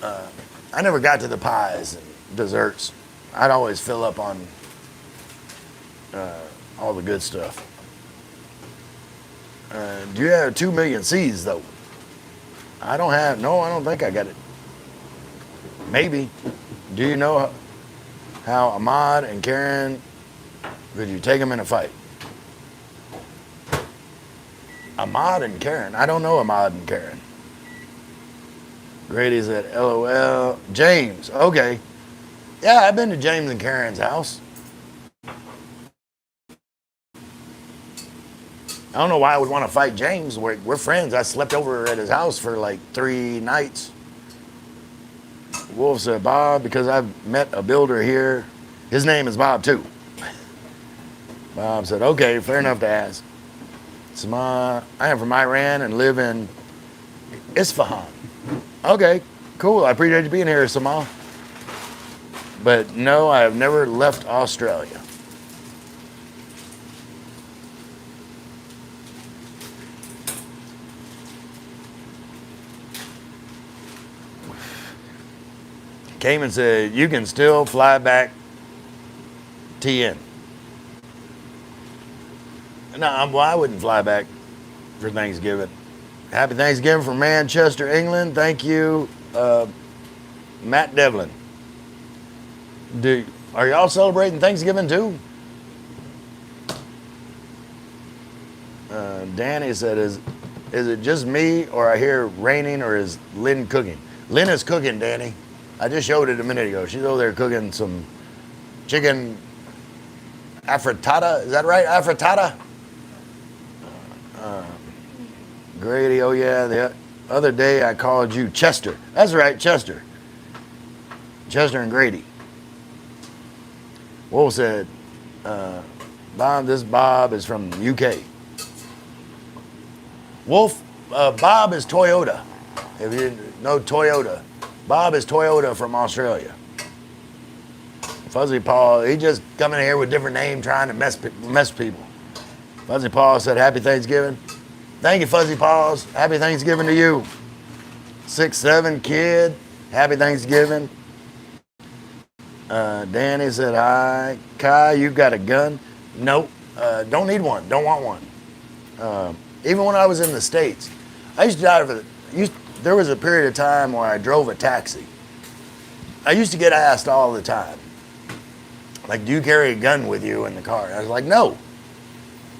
I never got to the pies and desserts. I'd always fill up on all the good stuff. Do you have 2 million C's though? I don't think I got it. Maybe. Do you know how Ahmad and Karen, could you take them in a fight? Ahmad and Karen. I don't know Ahmad and Karen. Grady's at LOL. James. Okay. Yeah, I've been to James and Karen's house. I don't know why I would want to fight James. We're friends. I slept over at his house for like 3 nights. Wolf said, Bob, because I've met a builder here. His name is Bob too. Bob said, okay, fair enough to ask. I am from Iran and live in Isfahan. Okay, cool. I appreciate you being here, Sama. But no, I have never left Australia. Cayman said, you can still fly back TN. No, I wouldn't fly back for Thanksgiving. Happy Thanksgiving from Manchester, England. Thank you, Matt Devlin. Are y'all celebrating Thanksgiving too? Danny said, is it just me or I hear raining or is Lynn cooking? Lynn is cooking, Danny. I just showed it a minute ago. She's over there cooking some chicken affrittata. Is that right? Affrittata? Grady, oh yeah, the other day I called you Chester. That's right, Chester. Chester and Grady. Wolf said, Bob, this Bob is from UK. Wolf, Bob is Toyota. If you didn't know Toyota, Bob is Toyota from Australia. Fuzzy Paul, he just coming here with different name trying to mess people. Fuzzy Paul said, happy Thanksgiving. Thank you, Fuzzy Paws. Happy Thanksgiving to you. 6'7" kid. Happy Thanksgiving. Danny said hi. Kai, you got a gun? Nope. Don't need one. Don't want one. Even when I was in the States, I used to drive there was a period of time where I drove a taxi. I used to get asked all the time, like, do you carry a gun with you in the car? I was like, no.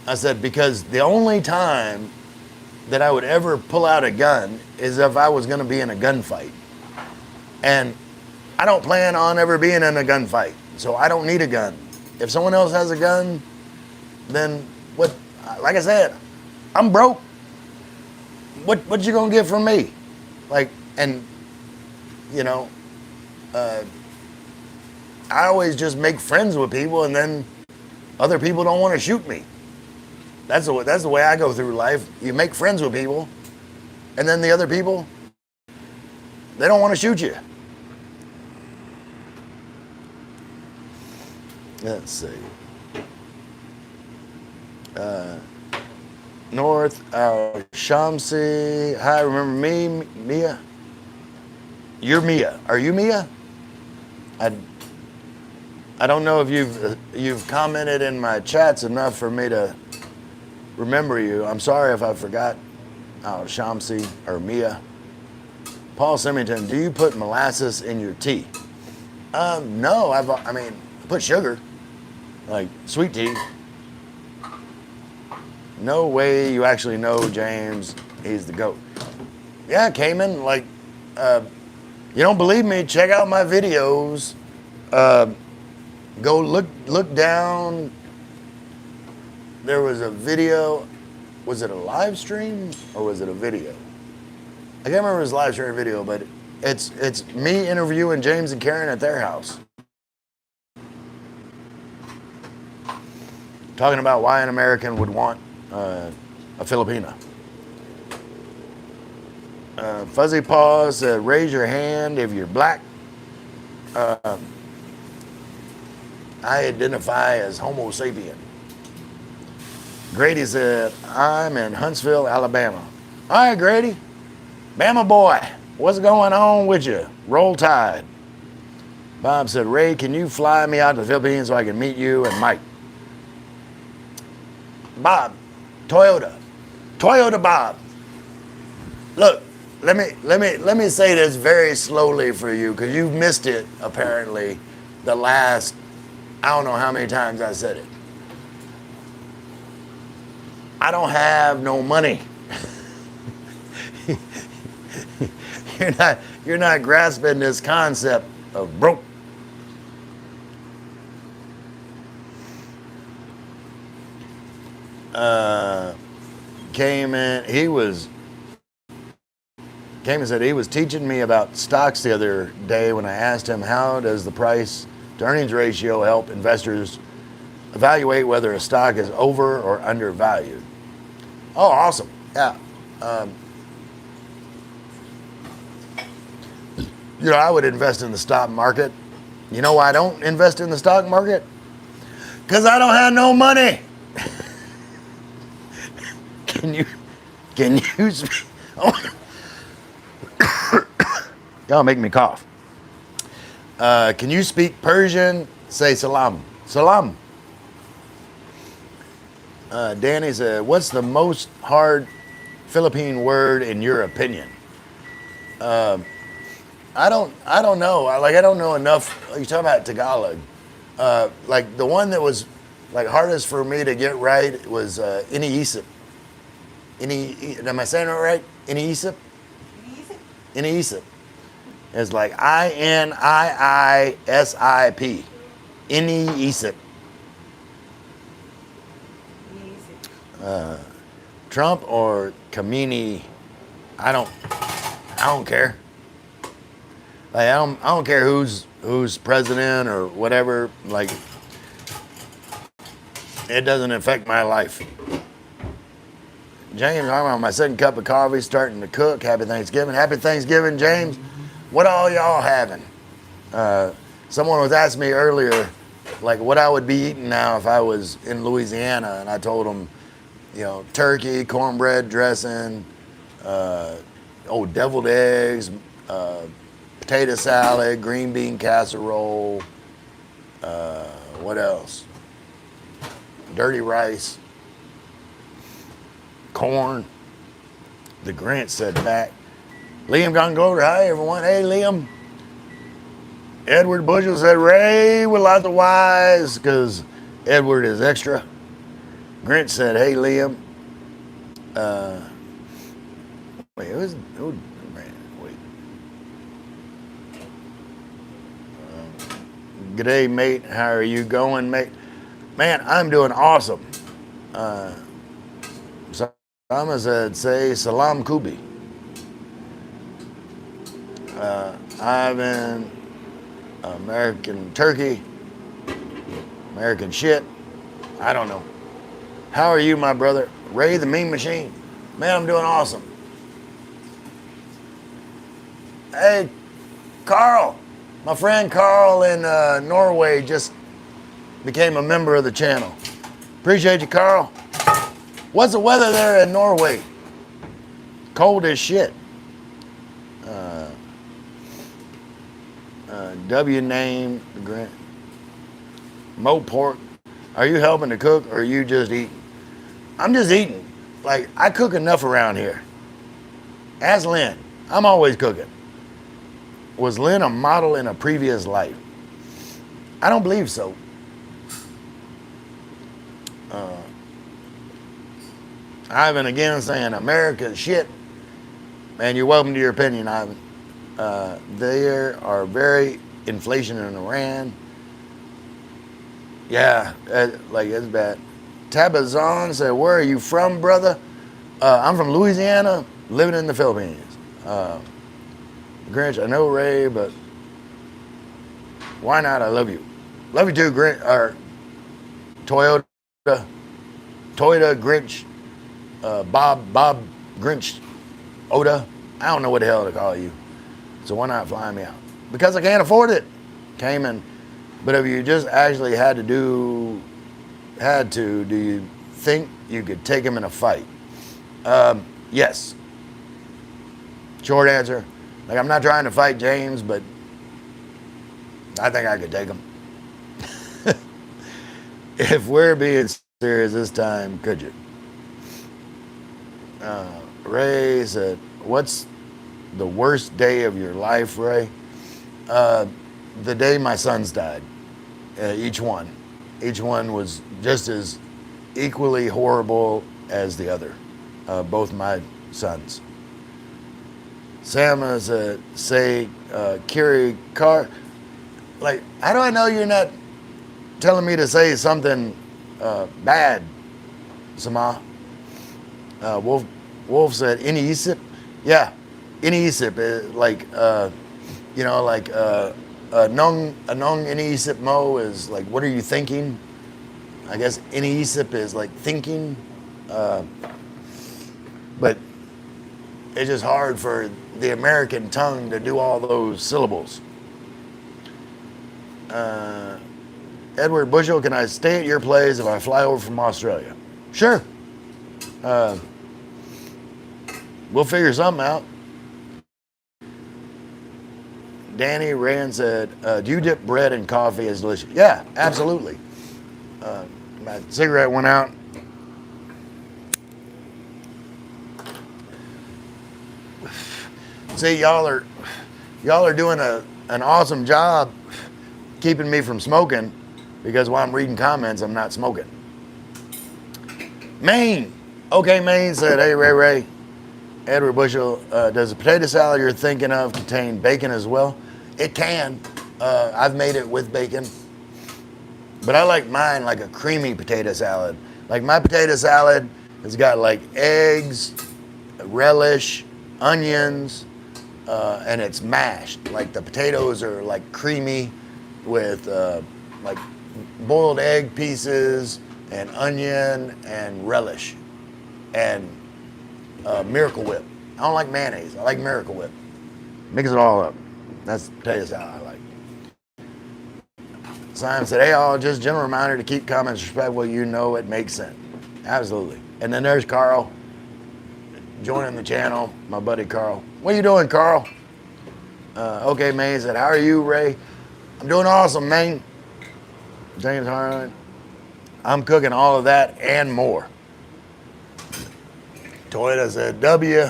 I said, because the only time that I would ever pull out a gun is if I was going to be in a gunfight. And I don't plan on ever being in a gunfight, so I don't need a gun. If someone else has a gun, then what? Like I said, I'm broke. What you gonna get from me? Like, and you know, I always just make friends with people, and then other people don't want to shoot me. That's the way I go through life. You make friends with people, and then the other people, they don't want to shoot you. Let's see. North Shamsi. Hi, remember me, Mia? You're Mia. Are you Mia? I don't know if you've commented in my chats enough for me to remember you. I'm sorry if I forgot. Shamsi or Mia. Paul Symington, do you put molasses in your tea? No. I put sugar, like sweet tea. No way you actually know James. He's the GOAT. Yeah, Cayman. Like, you don't believe me? Check out my videos. Go look down. There was a video. Was it a live stream or was it a video? I can't remember if it was a live stream or video, but it's me interviewing James and Karen at their house. Talking about why an American would want a Filipina. Fuzzy Paw said, raise your hand if you're black. I identify as Homo sapien. Grady said, I'm in Huntsville, Alabama. All right, Grady. Bama boy, what's going on with you? Roll Tide. Bob said, Ray, can you fly me out to the Philippines so I can meet you and Mike? Bob, Toyota Bob. Look, let me say this very slowly for you, because you've missed it apparently the last, I don't know how many times I said it. I don't have no money. You're not grasping this concept of broke. Cayman said he was teaching me about stocks the other day when I asked him, how does the price to earnings ratio help investors evaluate whether a stock is over or undervalued? Oh, awesome. Yeah. I would invest in the stock market. You know why I don't invest in the stock market? Because I don't have no money. Can you speak? Y'all make me cough. Can you speak Persian? Say salam. Salam. Danny said, what's the most hard Philippine word in your opinion? I don't know. I don't know enough. You talking about Tagalog? Like the one that was like hardest for me to get right was iniisip. Am I saying it right? Iniisip? Iniisip. It's like INIISIP. Iniisip. Trump or Kamini? I don't care. Like I don't care who's president or whatever. Like it doesn't affect my life. James, I'm on my second cup of coffee, starting to cook. Happy Thanksgiving. Happy Thanksgiving, James. What all y'all having? Someone was asking me earlier, like what I would be eating now if I was in Louisiana, and I told them, turkey, cornbread dressing, deviled eggs, potato salad, green bean casserole. What else? Dirty rice, corn. The Grinch said back. Liam Gongoder, hi everyone. Hey Liam. Edward Bushel said Ray with lots of Y's because Edward is extra. Grinch said, hey Liam. Wait, man, wait. G'day, mate. How are you going, mate? Man, I'm doing awesome. Sama said, say Salam Kubi. Ivan, American turkey, American shit. I don't know. How are you, my brother? Ray the Mean Machine. Man, I'm doing awesome. Hey, Carl. My friend Carl in Norway just became a member of the channel. Appreciate you, Carl. What's the weather there in Norway? Cold as shit. W name, Grant. Mo Pork. Are you helping to cook or are you just eating? I'm just eating. Like, I cook enough around here. Ask Lynn. I'm always cooking. Was Lynn a model in a previous life? I don't believe so. Ivan again saying America's shit. Man, you're welcome to your opinion, Ivan. There are very inflation in Iran. Yeah, like it's bad. Tabazon said, where are you from, brother? I'm from Louisiana, living in the Philippines. Grinch, I know Ray, but why not? I love you. Love you too, Grinch, or Toyota Grinch, Bob Grinch, Oda. I don't know what the hell to call you. So why not fly me out? Because I can't afford it. Cayman. But if you just actually had to, do you think you could take him in a fight? Yes. Short answer. Like, I'm not trying to fight James, but I think I could take him. If we're being serious this time, could you? Ray said, what's the worst day of your life, Ray? The day my sons died. Each one. Each one was just as equally horrible as the other. Both my sons. Sam said, say, Kiri Car. Like, how do I know you're not telling me to say something bad, Sama? Wolf said, Inisip? Yeah, Inisip, like, Nong Inisip Mo is like, what are you thinking? I guess Inisip is like thinking. But it's just hard for the American tongue to do all those syllables. Edward Bushel, can I stay at your place if I fly over from Australia? Sure. We'll figure something out. Danny Rand said, do you dip bread in coffee? It's delicious. Yeah, absolutely. My cigarette went out. See, y'all are doing an awesome job keeping me from smoking, because while I'm reading comments, I'm not smoking. Maine. Okay, Maine said, hey, Ray. Edward Bushel, does the potato salad you're thinking of contain bacon as well? It can. I've made it with bacon. But I like mine like a creamy potato salad. Like, my potato salad has got like eggs, relish, onions, and it's mashed. Like, the potatoes are like creamy with like boiled egg pieces and onion and relish and Miracle Whip. I don't like mayonnaise. I like Miracle Whip. Mix it all up. That's potato salad I like. Simon said, hey, all, just a general reminder to keep comments respectful. You know it makes sense. Absolutely. And then there's Carl joining the channel, my buddy Carl. What are you doing, Carl? Okay, man. He said, how are you, Ray? I'm doing awesome, man. James Harlan. I'm cooking all of that and more. Toyota said, W.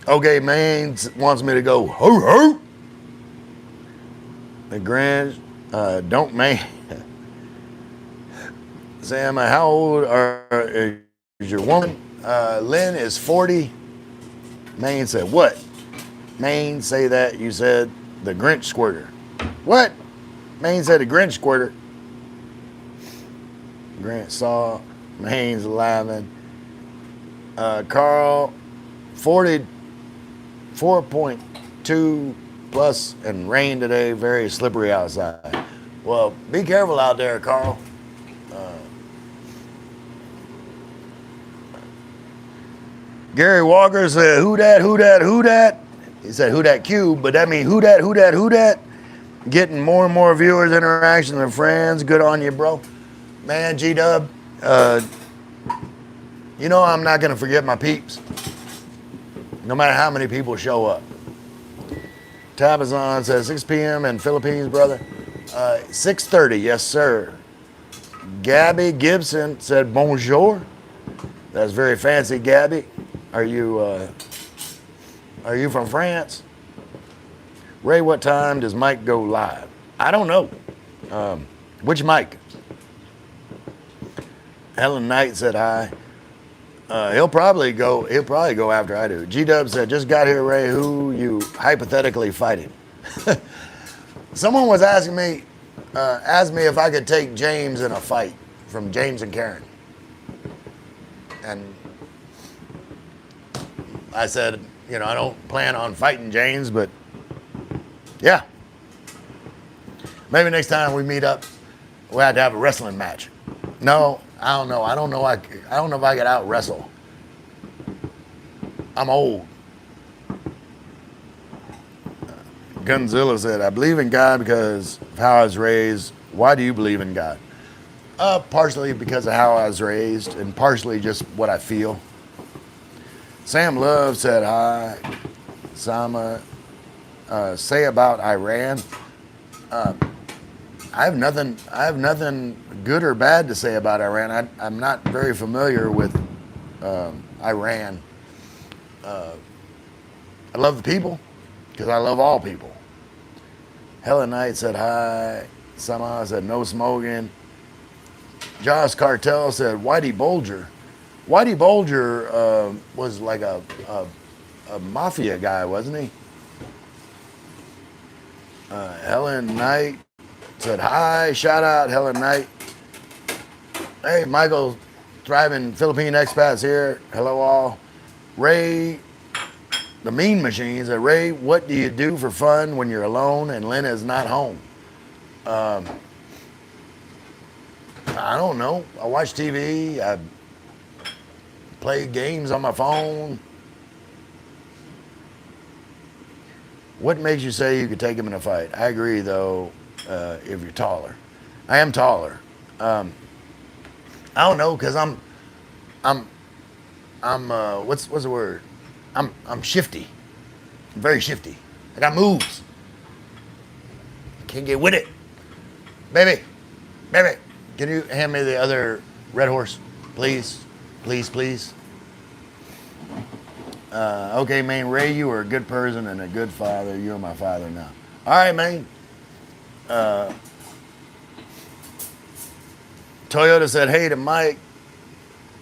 Okay, man wants me to go, ho, ho. The Grinch, don't man. Sam, how old is your woman? Lynn is 40. Maine said, what? Maine, say that. You said the Grinch squirter. What? Maine said the Grinch squirter. Grant saw. Maine's laughing. Carl, 44.2 plus and rain today. Very slippery outside. Well, be careful out there, Carl. Gary Walker said, who dat, who dat, who dat? He said, who dat cube, but that means who dat, who dat, who dat? Getting more and more viewers, interactions, and friends. Good on you, bro. Man, G-Dub, you know I'm not going to forget my peeps, no matter how many people show up. Tabazon says 6 p.m. in Philippines, brother. 6:30, yes, sir. Gabby Gibson said bonjour. That's very fancy, Gabby. Are you from France? Ray, what time does Mike go live? I don't know. Which Mike? Helen Knight said hi. He'll probably go after I do. G-Dub said, just got here, Ray. Who you hypothetically fighting? Someone was asking me, asked me if I could take James in a fight from James and Karen. And I said, you know, I don't plan on fighting James, but yeah. Maybe next time we meet up, we'll have to have a wrestling match. No, I don't know. I don't know if I could out wrestle. I'm old. Gunzilla said, I believe in God because of how I was raised. Why do you believe in God? Partially because of how I was raised and partially just what I feel. Sam Love said hi. Sama, say about Iran. I have nothing good or bad to say about Iran. I'm not very familiar with Iran. I love the people because I love all people. Helen Knight said hi. Sama said no smoking. Josh Cartel said Whitey Bulger. Whitey Bulger was like a mafia guy, wasn't he? Helen Knight said hi. Shout out Helen Knight. Hey, Michael, thriving Philippine expats here. Hello all. Ray, the Mean Machine said, Ray, what do you do for fun when you're alone and Lynn is not home? I don't know. I watch TV. I play games on my phone. What makes you say you could take him in a fight? I agree, though, if you're taller. I am taller. I don't know, because I'm what's the word? I'm shifty. I'm very shifty. I got moves. Can't get with it. Baby, can you hand me the other red horse, please? Please. Okay, man, Ray, you are a good person and a good father. You're my father now. All right, man. Toyota said, hey to Mike.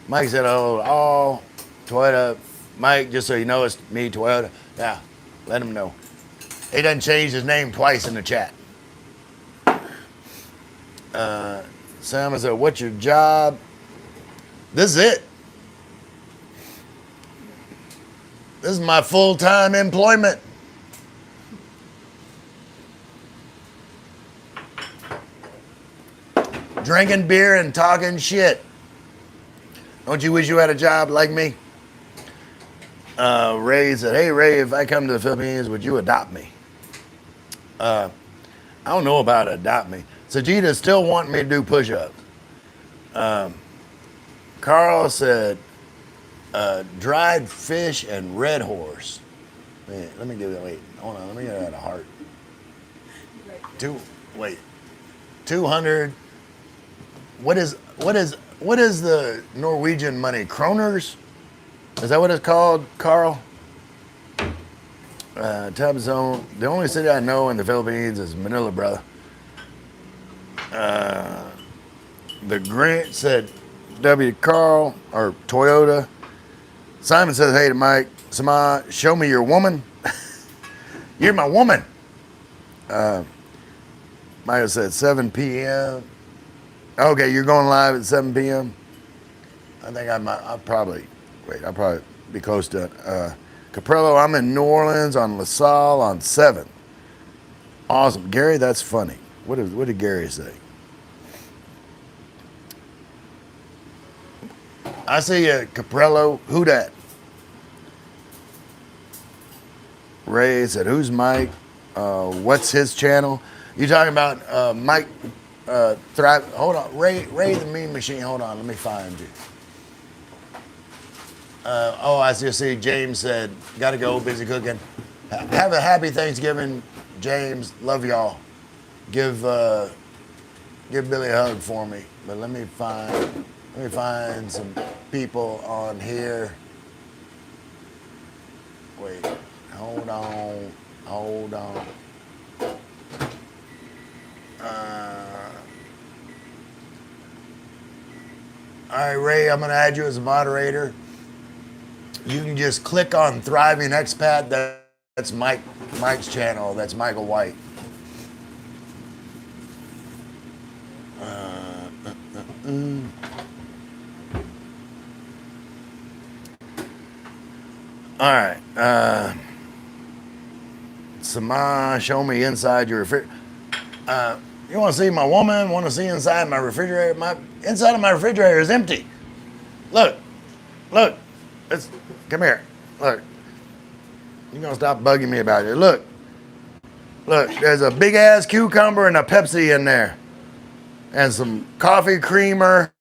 Mike said, oh, Toyota. Mike, just so you know, it's me, Toyota. Yeah, let him know. He done changed his name twice in the chat. Sam said, what's your job? This is it. This is my full-time employment. Drinking beer and talking shit. Don't you wish you had a job like me? Ray said, hey, Ray, if I come to the Philippines, would you adopt me? I don't know about adopt me. Sajida still wanting me to do push-ups. Carl said, Dried fish and red horse. Wait, let me give it. Wait, hold on. Let me get that a heart. Wait, 200. What is the Norwegian money? Kroners? Is that what it's called, Carl? Time zone. The only city I know in the Philippines is Manila, brother. The Grant said W. Carl or Toyota. Simon says, hey to Mike, Sama, show me your woman. You're my woman. Micah said 7 p.m. Okay, you're going live at 7 p.m. I think I'll probably be close to it. Caprello, I'm in New Orleans on LaSalle on 7. Awesome. Gary, that's funny. What did Gary say? I see you, Caprello. Who that? Ray said, who's Mike? What's his channel? You talking about Mike Thrive? Hold on. Ray the Mean Machine. Hold on. Let me find you. I just see James said, gotta go, busy cooking. Have a happy Thanksgiving, James. Love y'all. Give Billy a hug for me. But let me find some people on here. Wait, hold on. All right, Ray, I'm gonna add you as a moderator. You can just click on Thriving Expat. That's Mike's channel. That's Michael White. All right. Sama, show me inside your refrigerator. You want to see my woman? Want to see inside my refrigerator? Inside of my refrigerator is empty. Look. Come here. Look. You're going to stop bugging me about it. Look. There's a big ass cucumber and a Pepsi in there. And some coffee creamer.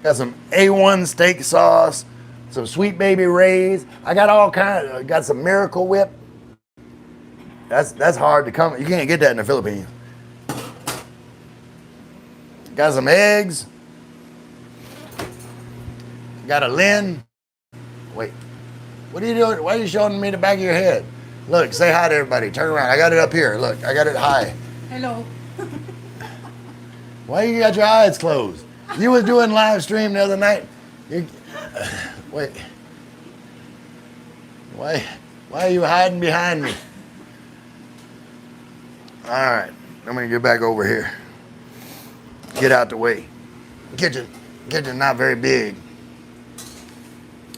Got some A1 steak sauce. Some Sweet Baby Ray's. I got all kinds. Got some Miracle Whip. That's hard to come. You can't get that in the Philippines. Got some eggs. Got a Lynn. Wait. What are you doing? Why are you showing me the back of your head? Look, say hi to everybody. Turn around. I got it up here. Look, I got it high. Hello. Why you got your eyes closed? You was doing live stream the other night. Wait. Why are you hiding behind me? All right, I'm gonna get back over here. Get out the way. Kitchen not very big.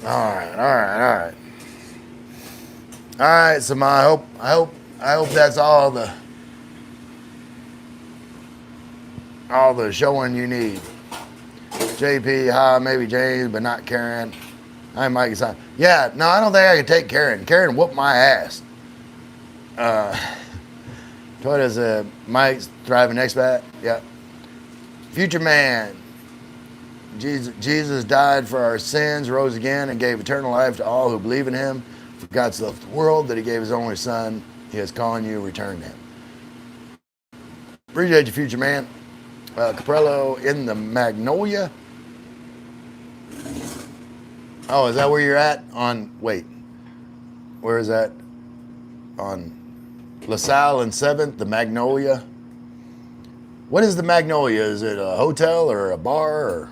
All right. All right, Sama. I hope that's all the showing you need. JP, hi, maybe James, but not Karen. I'm Mike. Yeah, no, I don't think I can take Karen. Karen whooped my ass. Toyota's Mike's Thriving Expat. Yeah. Future man. Jesus died for our sins, rose again, and gave eternal life to all who believe in him. For God so loved the world that he gave his only son. He is calling you, return to him. Appreciate you, future man. Caprello in the Magnolia. Oh, is that where you're at? Where is that? On LaSalle and 7th, the Magnolia. What is the Magnolia? Is it a hotel or a bar? Or?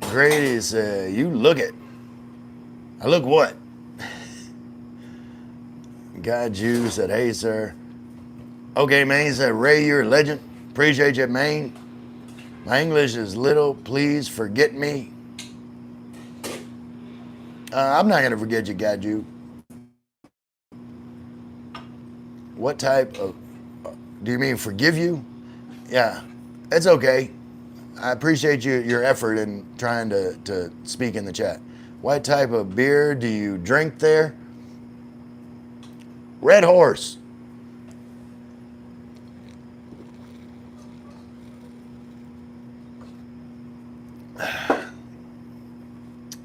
Grady said, you look it. I look what? God Jew said, hey, sir. Okay, man. He said, Ray, you're a legend. Appreciate you, man. My English is little. Please forget me. I'm not going to forget you, God Jew. What type of... do you mean forgive you? Yeah, it's okay. I appreciate your effort in trying to speak in the chat. What type of beer do you drink there? Red Horse.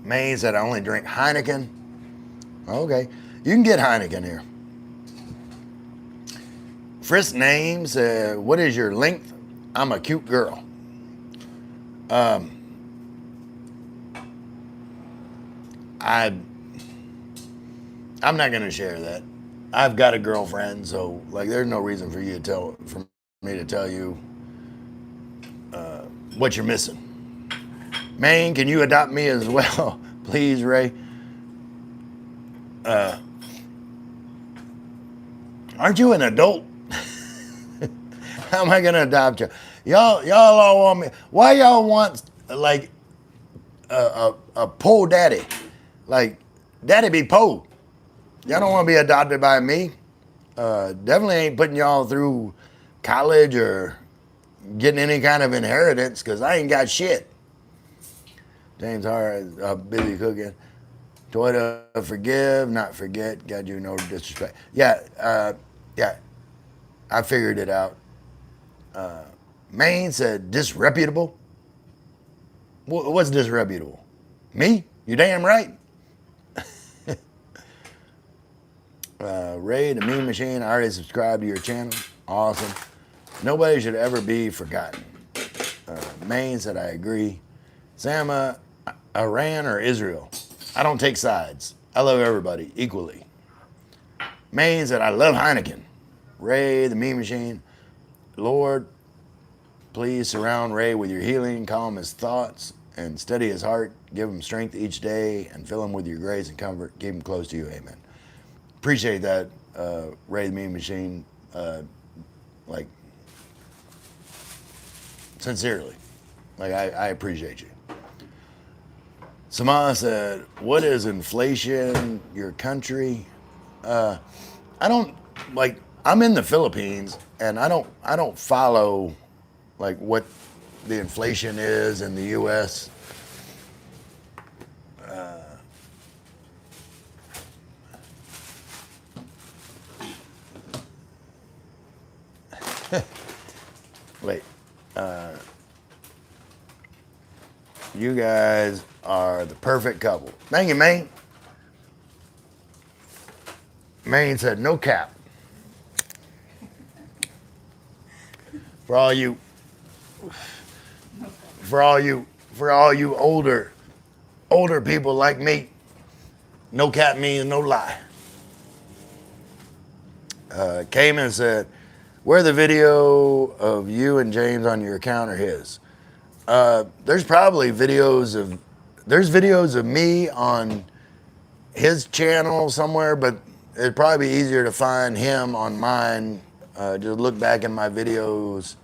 Maine said I only drink Heineken. Okay, you can get Heineken here. Frisk Name said, what is your length? I'm a cute girl. I'm not gonna share that. I've got a girlfriend, so like, there's no reason for me to tell you what you're missing. Maine, can you adopt me as well, please, Ray? Aren't you an adult? How am I gonna adopt you? Y'all all want me. Why y'all want like a po daddy? Like, daddy be po. Y'all don't want to be adopted by me. Definitely ain't putting y'all through college or getting any kind of inheritance, because I ain't got shit. James Hart, busy cooking. Toyota, forgive, not forget. God, you no disrespect. Yeah, yeah. I figured it out. Maine said disreputable. What's disreputable? Me? You damn right. Ray, the Meme Machine, I already subscribed to your channel. Awesome. Nobody should ever be forgotten. Maine said, I agree. Sama, Iran or Israel? I don't take sides. I love everybody equally. Maine said, I love Heineken. Ray, the Meme Machine, Lord, please surround Ray with your healing, calm his thoughts, and steady his heart. Give him strength each day, and fill him with your grace and comfort. Keep him close to you. Amen. Appreciate that, Ray the Meme Machine. Like, sincerely. Like, I appreciate you. Samana said, what is inflation, your country? I don't, like, I'm in the Philippines, and I don't follow, like, what the inflation is in the U.S. Wait. You guys are the perfect couple. Thank you, Maine. Maine said, no cap. For all you older people like me, no cap means no lie. Cayman said, where the video of you and James on your account or his? There's probably videos of me on his channel somewhere, but it'd probably be easier to find him on mine. Just look back in my videos.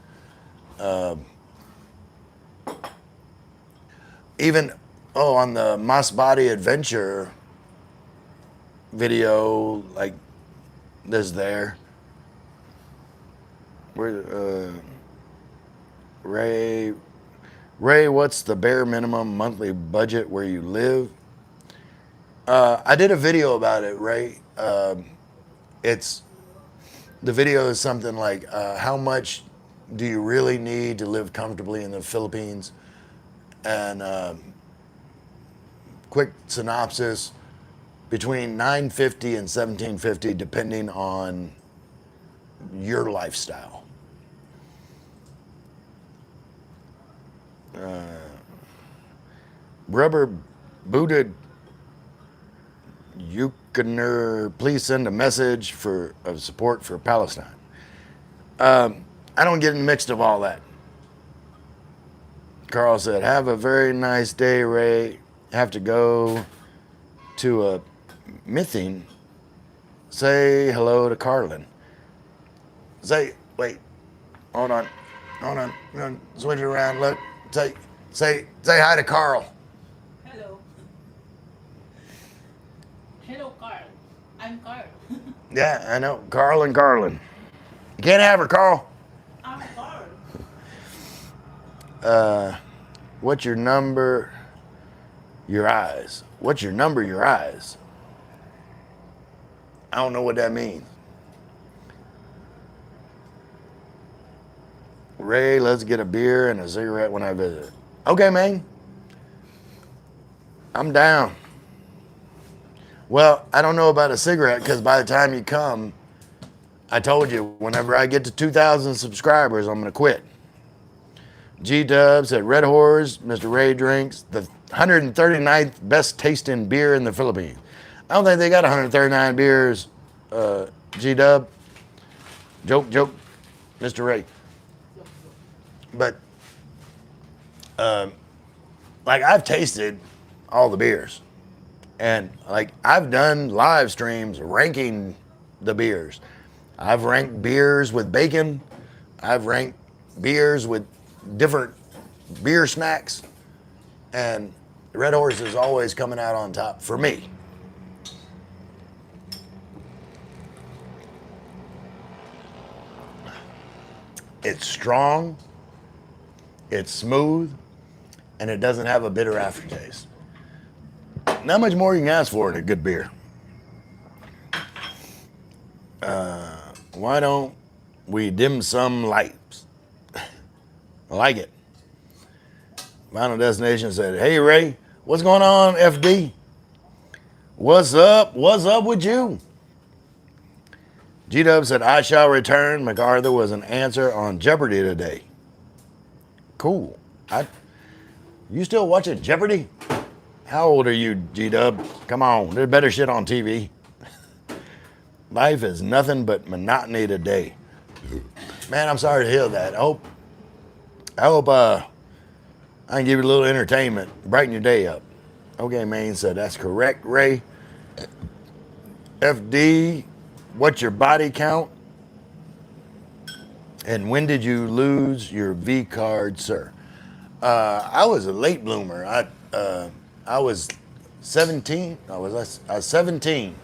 Even on the Masbate Adventure video, like this there. Where Ray, what's the bare minimum monthly budget where you live? I did a video about it, Ray. The video is something like, how much do you really need to live comfortably in the Philippines? And quick synopsis, between $950 and $1,750, depending on your lifestyle. Rubber booted Yukoner, please send a message of support for Palestine. I don't get in the mix of all that. Carl said, have a very nice day, Ray. Have to go to a meeting. Say hello to Carlin. Wait, hold on. Switch it around, look. Say hi to Carl. Hello. Hello, Carl. I'm Carl. Yeah, I know. Carl and Carlin. You can't have her, Carl. I'm Carl. What's your number? Your eyes. What's your number? Your eyes. I don't know what that means. Ray, let's get a beer and a cigarette when I visit. Okay, man. I'm down. Well, I don't know about a cigarette because by the time you come, I told you, whenever I get to 2,000 subscribers, I'm going to quit. G-Dubs at Red Horse, Mr. Ray drinks the 139th best tasting beer in the Philippines. I don't think they got 139 beers, G-Dub. Joke, Mr. Ray. But, like, I've tasted all the beers. And, like, I've done live streams ranking the beers. I've ranked beers with bacon. I've ranked beers with different beer snacks. And Red Horse is always coming out on top for me. It's strong, it's smooth, and it doesn't have a bitter aftertaste. Not much more you can ask for in a good beer. Why don't we dim some lights? I like it. Final Destination said, hey Ray, what's going on, FD? What's up? What's up with you? G-Dub said, I shall return. MacArthur was an answer on Jeopardy today. Cool. You still watching Jeopardy? How old are you, G-Dub? Come on, there's better shit on TV. Life is nothing but monotony today. Man, I'm sorry to hear that. I hope I can give you a little entertainment, brighten your day up. Okay, Maine said, that's correct, Ray. FD, what's your body count? And when did you lose your V card, sir? I was a late bloomer. I was 17. I was 17.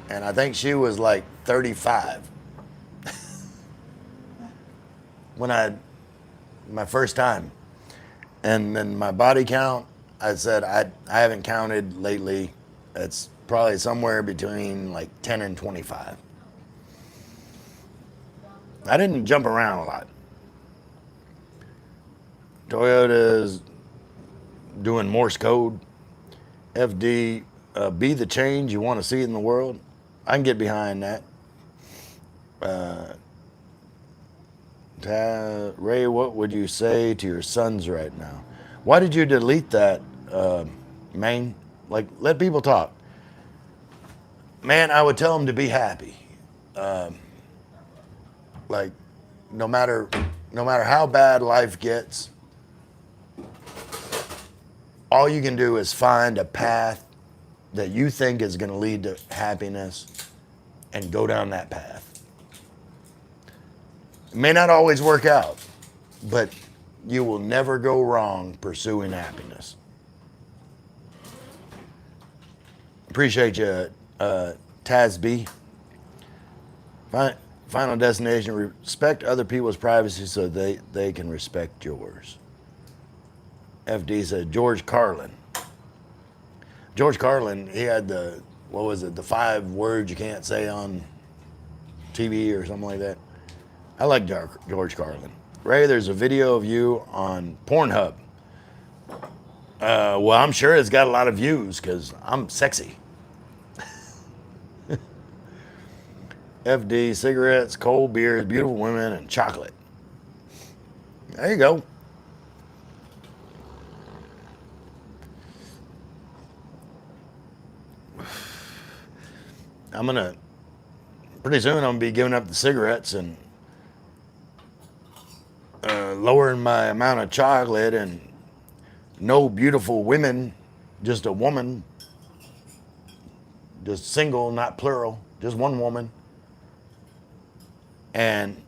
And I think she was like 35. My first time. And then my body count, I said, I haven't counted lately. It's probably somewhere between like 10 and 25. I didn't jump around a lot. Toyota's doing Morse code. FD, be the change you want to see in the world. I can get behind that. Ray, what would you say to your sons right now? Why did you delete that, Maine? Like, let people talk. Man, I would tell them to be happy. Like, no matter how bad life gets, all you can do is find a path that you think is going to lead to happiness and go down that path. It may not always work out, but you will never go wrong pursuing happiness. Appreciate you, Taz B. Final Destination, respect other people's privacy so they can respect yours. FD said George Carlin. George Carlin, he had the 5 words you can't say on TV or something like that. I like George Carlin. Ray, there's a video of you on Pornhub. Well, I'm sure it's got a lot of views because I'm sexy. FD, cigarettes, cold beers, beautiful women, and chocolate. There you go. Pretty soon I'm gonna be giving up the cigarettes and lowering my amount of chocolate, and no beautiful women, just a woman, just single, not plural, just one woman. And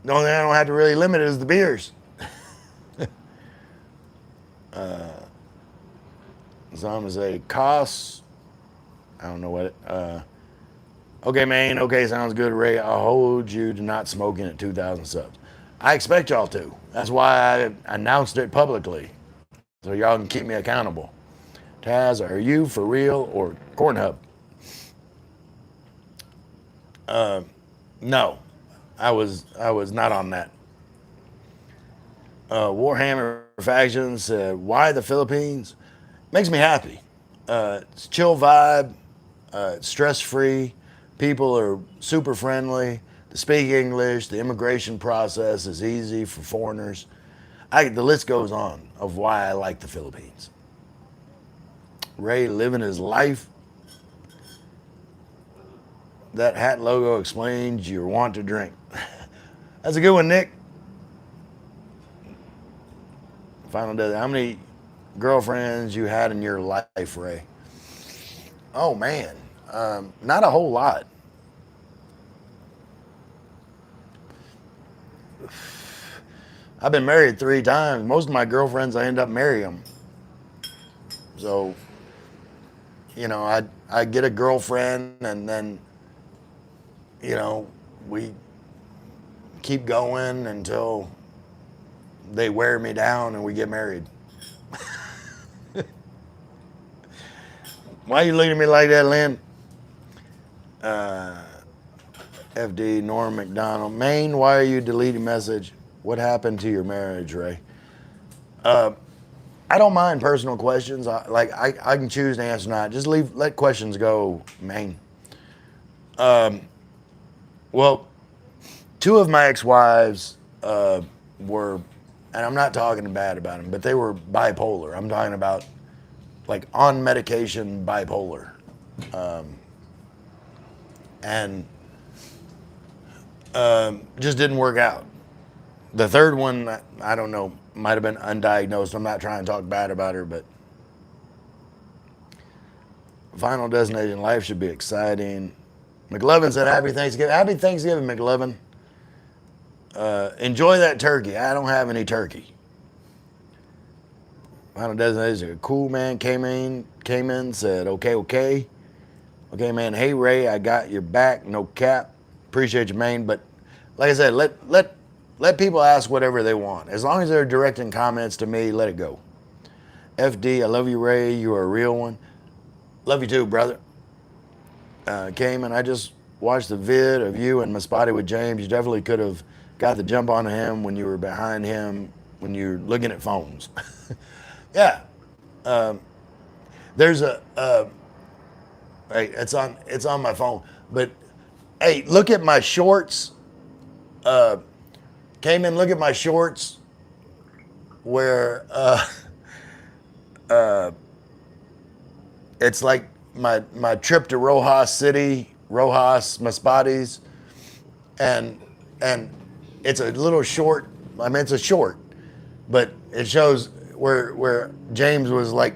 the only thing I don't have to really limit is the beers. So I'm gonna say costs. I don't know what it. Okay, man. Okay, sounds good, Ray. I'll hold you to not smoking at 2,000 subs. I expect y'all to. That's why I announced it publicly, so y'all can keep me accountable. Taz, are you for real or Cornhub? No, I was not on that. Warhammer Factions said, why the Philippines? Makes me happy. It's chill vibe, it's stress free. People are super friendly. They speak English. The immigration process is easy for foreigners. The list goes on of why I like the Philippines. Ray living his life. That hat logo explains your want to drink. That's a good one, Nick. Final day. How many girlfriends you had in your life, Ray? Oh man, not a whole lot. I've been married 3 times. Most of my girlfriends, I end up marrying them. So, you know, I get a girlfriend, and then, you know, we keep going until they wear me down and we get married. Why are you looking at me like that, Lynn? FD, Norm McDonald. Maine, why are you deleting message? What happened to your marriage, Ray? I don't mind personal questions. I can choose to answer or not. Just let questions go, Maine. Well, 2 of my ex-wives were, and I'm not talking bad about them, but they were bipolar. I'm talking about like on medication bipolar. And just didn't work out. The 3rd one, I don't know, might have been undiagnosed. I'm not trying to talk bad about her, but Final Destination life should be exciting. McLovin said, Happy Thanksgiving. Happy Thanksgiving, McLovin. Enjoy that turkey. I don't have any turkey. Final Destination, a cool man came in, said, okay. Okay, man. Hey, Ray, I got your back. No cap. Appreciate you, man. But like I said, let people ask whatever they want. As long as they're directing comments to me, let it go. FD, I love you, Ray. You are a real one. Love you too, brother. Cayman, I just watched the vid of you and my spotty with James. You definitely could have got the jump on him when you were behind him when you're looking at phones. Yeah. There's hey, it's on my phone. But hey, look at my shorts. Cayman, look at my shorts where it's like my trip to Rojas City, Rojas, Maspatis, and it's a little short. I mean, it's a short, but it shows where James was like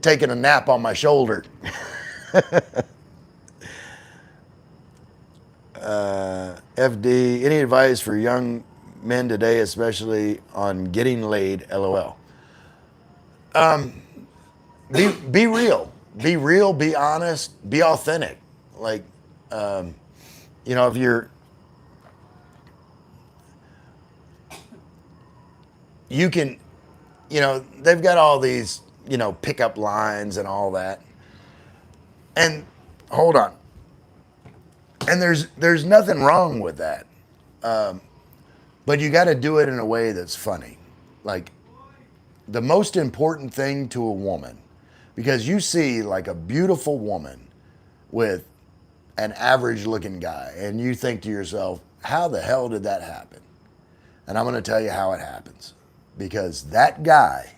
taking a nap on my shoulder. FD, any advice for young men today, especially on getting laid? LOL. Be real. Be real. Be honest. Be authentic. Like, you know, if you can, you know, they've got all these, you know, pickup lines and all that. And hold on. And there's nothing wrong with that. But you got to do it in a way that's funny. Like, the most important thing to a woman, because you see like a beautiful woman with an average looking guy, and you think to yourself, how the hell did that happen? And I'm going to tell you how it happens. Because that guy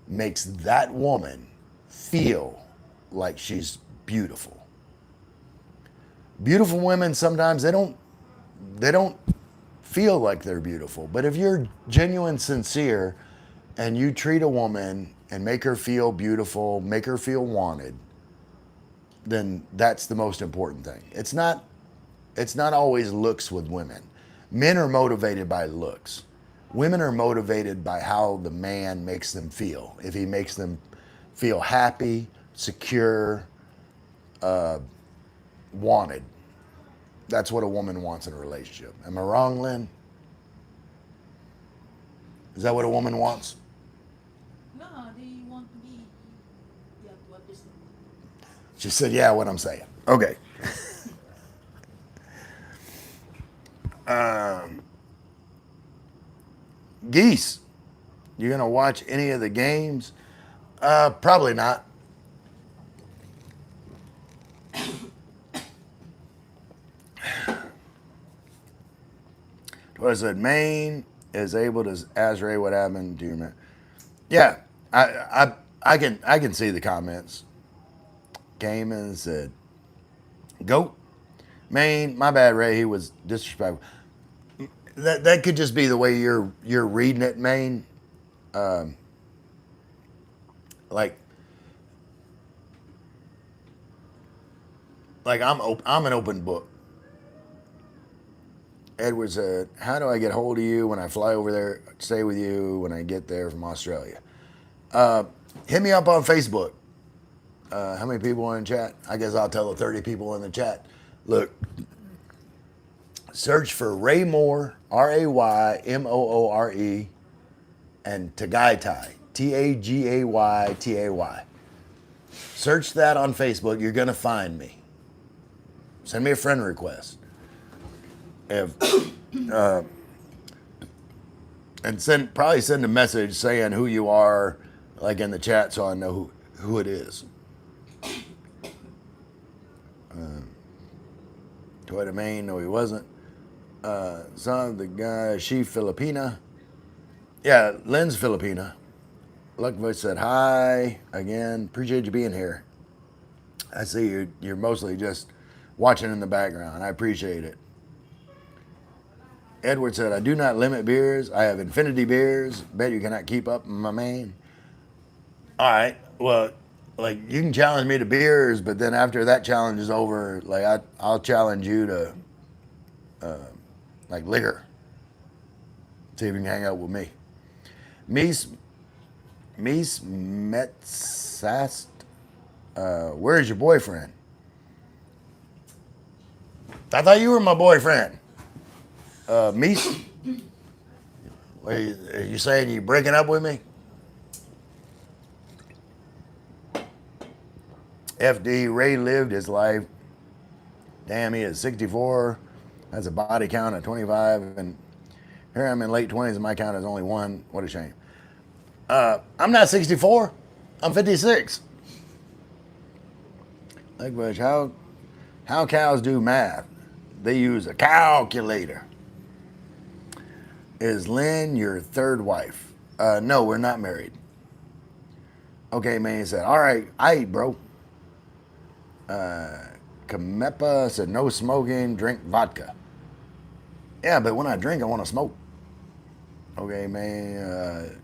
makes that woman feel like she's beautiful. Beautiful women, sometimes they don't feel like they're beautiful. But if you're genuine, sincere, and you treat a woman and make her feel beautiful, make her feel wanted, then that's the most important thing. It's not always looks with women. Men are motivated by looks. Women are motivated by how the man makes them feel. If he makes them feel happy, secure, wanted. That's what a woman wants in a relationship. Am I wrong, Lynn? Is that what a woman wants? No, they want to be. Yeah, what is it? She said, yeah, what I'm saying. Okay. Geese. You gonna watch any of the games? Probably not. What I said, Maine is able to ask Ray what happened to your man. Yeah, I can see the comments. Came and said, "Goat, Maine, my bad, Ray. He was disrespectful." That could just be the way you're reading it, Maine. Like I'm an open book. Edward said, "How do I get hold of you when I fly over there? Stay with you when I get there from Australia." Hit me up on Facebook. How many people are in chat? I guess I'll tell the 30 people in the chat. Look, search for Ray Moore, RayMoore, and Tagaytay, Tagaytay. Search that on Facebook. You're gonna find me. Send me a friend request. If and probably send a message saying who you are, like in the chat, so I know who it is. Toyota Maine, no, he wasn't. Son of the guy, she Filipina. Yeah, Lynn's Filipina. Luckvoice said hi again. Appreciate you being here. I see you're mostly just watching in the background. I appreciate it. Edward said, I do not limit beers. I have infinity beers. Bet you cannot keep up, my man. All right. Well, like, you can challenge me to beers, but then after that challenge is over, like, I'll challenge you to, like, liquor. See if you can hang out with me. Mies Metsast, where's your boyfriend? I thought you were my boyfriend. Mies, are you saying you breaking up with me? FD, Ray lived his life. Damn, he is 64. Has a body count of 25. And here I'm in late 20s and my count is only 1. What a shame. I'm not 64. I'm 56. Like, Bush, how cows do math? They use a calculator. Is Lynn your third wife? No, we're not married. Okay, man, he said, all right, bro. Kamepa said, no smoking, drink vodka. Yeah, but when I drink, I want to smoke. Okay, man.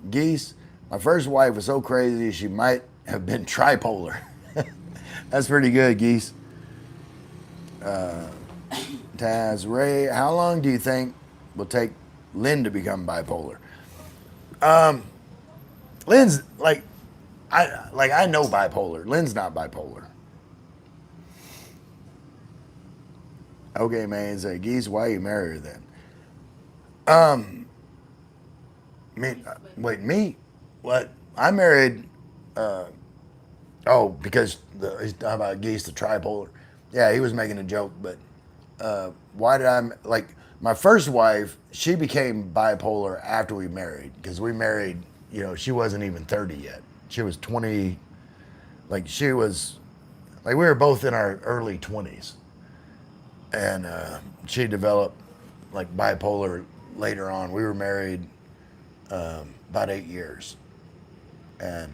Geese, my first wife was so crazy, she might have been tripolar. That's pretty good, Geese. Taz, Ray, how long do you think will take Lynn to become bipolar? Lynn's I know bipolar. Lynn's not bipolar. Okay, man. Say, Geese, why you marry her then? Me? What? I married. Because he's talking about Geese, the tripolar. Yeah, he was making a joke, but why did my first wife? She became bipolar after we married because we married. She wasn't even 30 yet. She was 20. We were both in our early 20s. And she developed bipolar later on. We were married about 8 years. And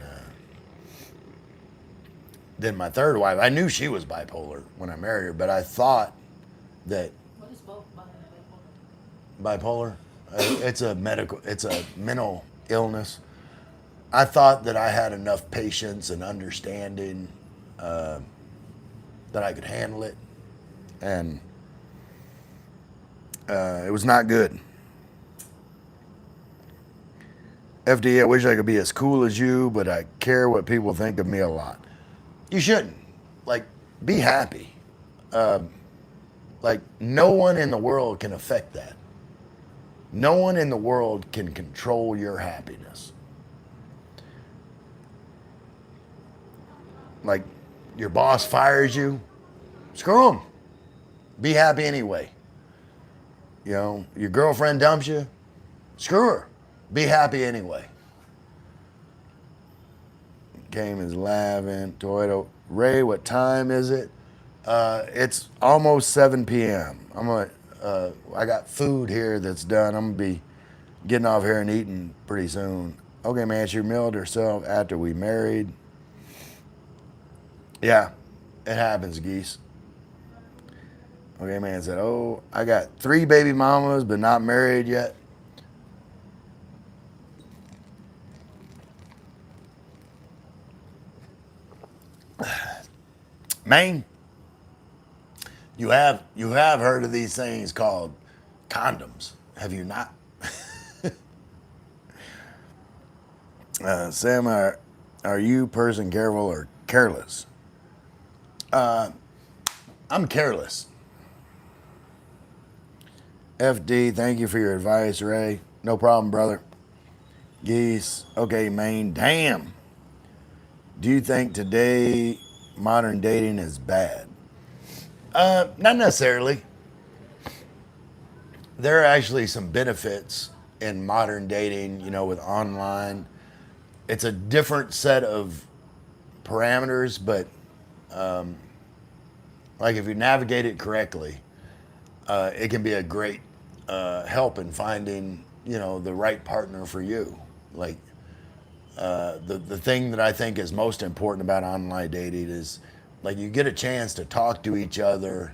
then my third wife, I knew she was bipolar when I married her, but I thought that What is both bipolar, it's a mental illness. I thought that I had enough patience and understanding that I could handle it. And it was not good. FD, I wish I could be as cool as you, but I care what people think of me a lot. You shouldn't. Be happy. No one in the world can affect that. No one in the world can control your happiness. Your boss fires you, screw him. Be happy anyway. Your girlfriend dumps you, screw her. Be happy anyway. Came is laughing. Toyota. Ray, what time is it? It's almost 7 p.m. I got food here that's done. I'm gonna be getting off here and eating pretty soon. Okay, man, she mailed herself after we married. Yeah, it happens, geese. Okay, man said, oh, I got 3 baby mamas, but not married yet. Maine, you have heard of these things called condoms, have you not? Sam, are you person careful or careless? I'm careless. FD, thank you for your advice, Ray. No problem, brother. Geese, okay, Maine, damn. Do you think today modern dating is bad? Not necessarily. There are actually some benefits in modern dating, with online. It's a different set of parameters, but like if you navigate it correctly, it can be a great help in finding, the right partner for you. Like the thing that I think is most important about online dating is like you get a chance to talk to each other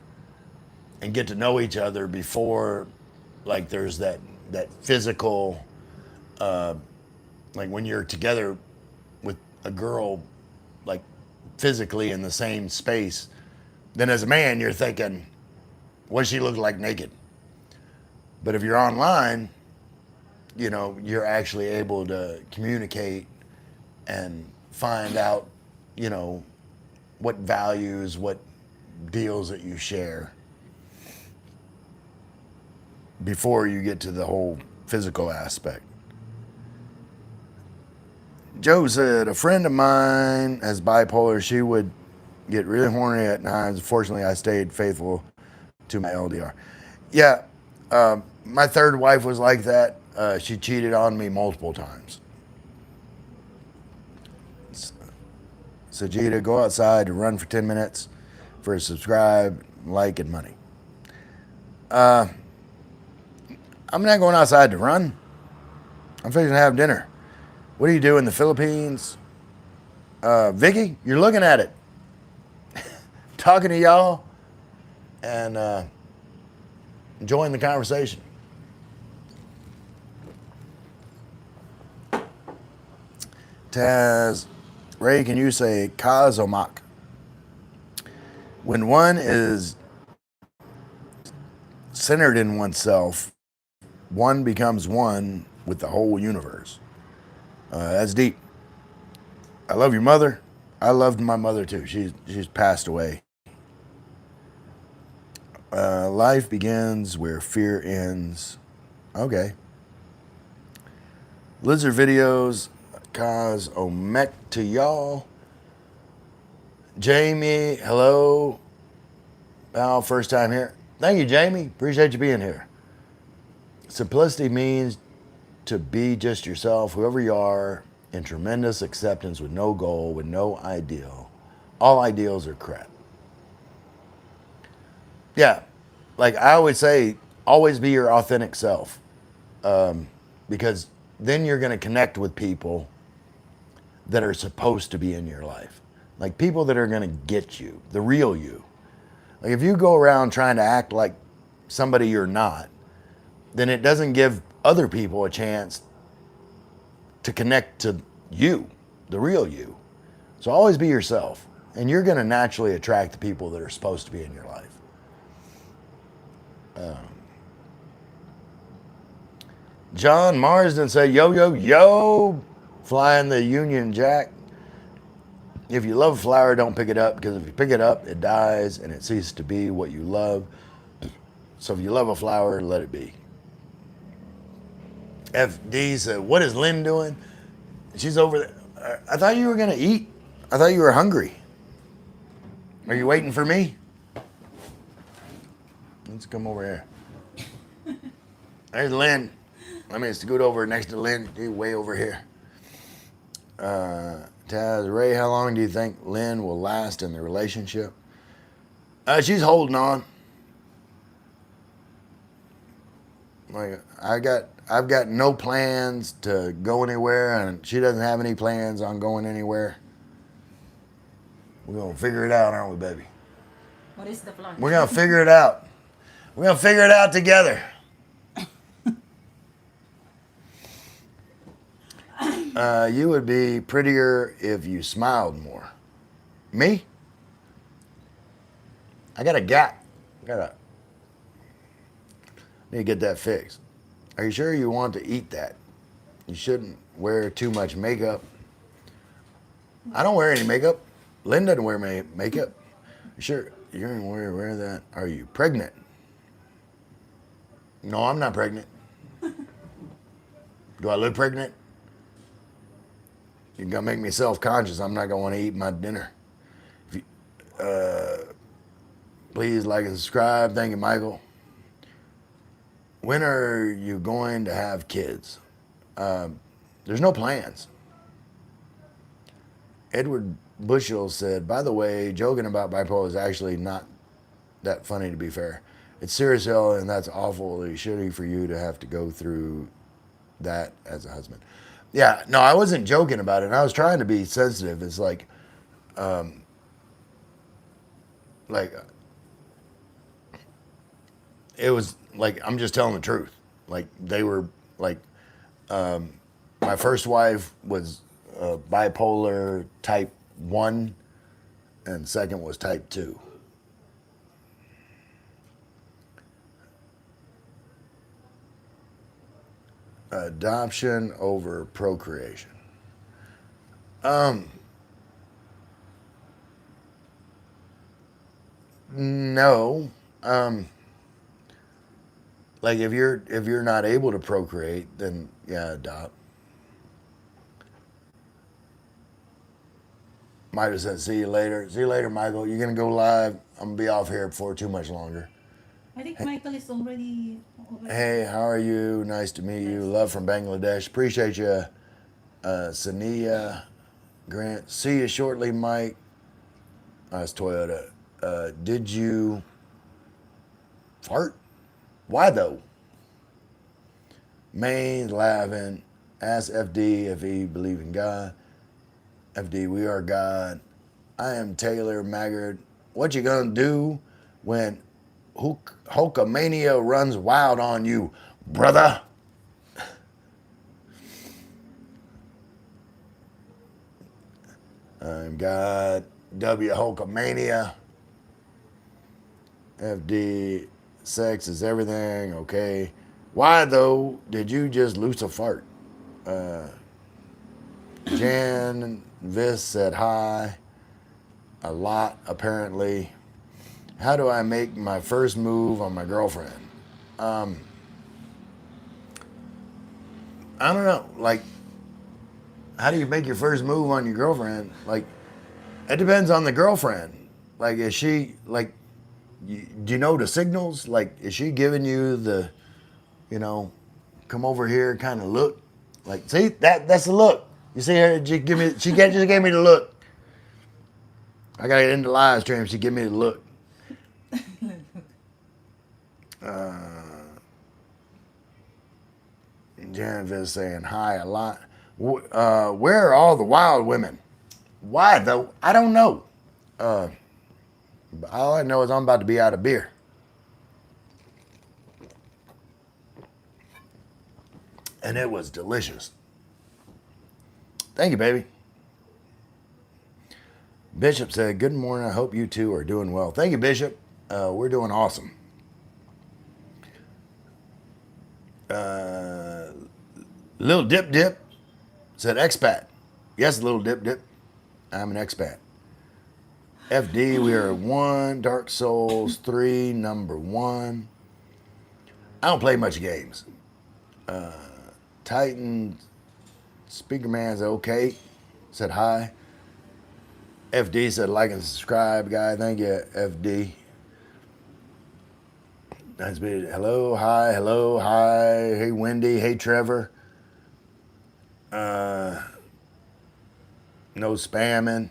and get to know each other before like there's that physical like when you're together with a girl like physically in the same space, then as a man you're thinking, what does she look like naked? But if you're online, you're actually able to communicate and find out, what values, what deals that you share before you get to the whole physical aspect. Joe said, a friend of mine has bipolar. She would get really horny at times. Fortunately, I stayed faithful to my LDR. Yeah, my third wife was like that. She cheated on me multiple times. Sajida, go outside to run for 10 minutes for a subscribe, like, and money. I'm not going outside to run. I'm fixing to have dinner. What do you do in the Philippines? Vicky, you're looking at it. Talking to y'all and enjoying the conversation. Taz, Ray, can you say kazomak? When one is centered in oneself, one becomes one with the whole universe. That's deep. I love your mother. I loved my mother too. She's passed away. Life begins where fear ends. Okay. Lizard videos cause Omek to y'all. Jamie, hello. Pal, first time here. Thank you, Jamie. Appreciate you being here. Simplicity means to be just yourself, whoever you are, in tremendous acceptance with no goal, with no ideal. All ideals are crap. Yeah, like I always say, always be your authentic self. Because then you're going to connect with people that are supposed to be in your life. Like people that are going to get you, the real you. Like if you go around trying to act like somebody you're not, then it doesn't give other people a chance to connect to you, the real you. So always be yourself, and you're going to naturally attract the people that are supposed to be in your life. John Marsden said, yo, yo, yo, flying the Union Jack. If you love a flower, don't pick it up, because if you pick it up, it dies and it ceases to be what you love. So if you love a flower, let it be. FD said, what is Lynn doing? She's over there. I thought you were going to eat. I thought you were hungry. Are you waiting for me? Let's come over here. There's Lynn. I mean, scoot over next to Lynn. He's way over here. Taz, Ray, how long do you think Lynn will last in the relationship? She's holding on. Like I've got no plans to go anywhere, and she doesn't have any plans on going anywhere. We're gonna figure it out, aren't we, baby? What is the plan? We're gonna figure it out. We're gonna figure it out together. You would be prettier if you smiled more. Me? I got a gap. Need to get that fixed. Are you sure you want to eat that? You shouldn't wear too much makeup. I don't wear any makeup. Lynn doesn't wear makeup. You sure you're gonna wear that? Are you pregnant? No, I'm not pregnant. Do I look pregnant? You're gonna make me self-conscious. I'm not gonna want to eat my dinner. If you, please like and subscribe. Thank you, Michael. When are you going to have kids? There's no plans. Edward Bushel said, by the way, joking about bipolar is actually not that funny, to be fair. It's serious hell, and that's awfully shitty for you to have to go through that as a husband. Yeah, no, I wasn't joking about it. I was trying to be sensitive. It's like it was like, I'm just telling the truth. Like, they were like, my first wife was bipolar type 1, and second was type 2. Adoption over procreation. No. Like if you're not able to procreate, then yeah, adopt. Michael said, see you later. See you later, Michael. You're gonna go live. I'm gonna be off here before too much longer. I think Michael is already over. Hey, how are you? Nice to meet you. Love from Bangladesh. Appreciate you, Sania Grant. See you shortly, Mike. That's Toyota. Did you fart? Why though? Maine laughing. Ask FD if he believe in God. FD, we are God. I am Taylor Maggard. What you gonna do when Hulkamania runs wild on you, brother? I'm God. W Hulkamania. FD, sex is everything. Okay. Why though did you just loose a fart? Jan Vis said hi. A lot, apparently. How do I make my first move on my girlfriend? I don't know. Like, how do you make your first move on your girlfriend? Like, it depends on the girlfriend. Like, is she, like, do you know the signals? Like, is she giving you the, come over here kind of look? Like, see, that's the look. You see her, she just gave me the look. I got to get into the live stream. She give me the look. Jennifer saying hi a lot. Where are all the wild women? Why though? I don't know. All I know is I'm about to be out of beer. And it was delicious. Thank you, baby. Bishop said, good morning. I hope you two are doing well. Thank you, Bishop. We're doing awesome. Little Dip Dip said, expat. Yes, Little Dip Dip. I'm an expat. FD, we are 1. Dark Souls 3, number 1. I don't play much games. Titan Speaker Man's okay. Said hi. FD said like and subscribe, guy. Thank you, FD. That's me. Hello, hi, hello, hi. Hey, Wendy. Hey, Trevor. No spamming.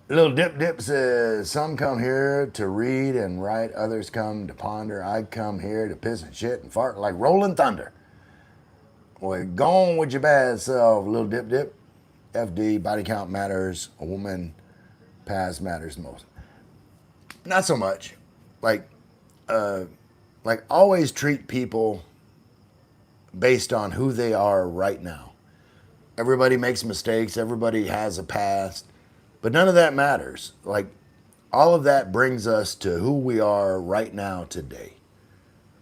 Little Dip Dip says, some come here to read and write, others come to ponder. I come here to piss and shit and fart like rolling thunder. Well, go on with your bad self, Little Dip Dip. FD, body count matters. A woman past matters most. Not so much. Like always treat people based on who they are right now. Everybody makes mistakes. Everybody has a past. But none of that matters. Like, all of that brings us to who we are right now today.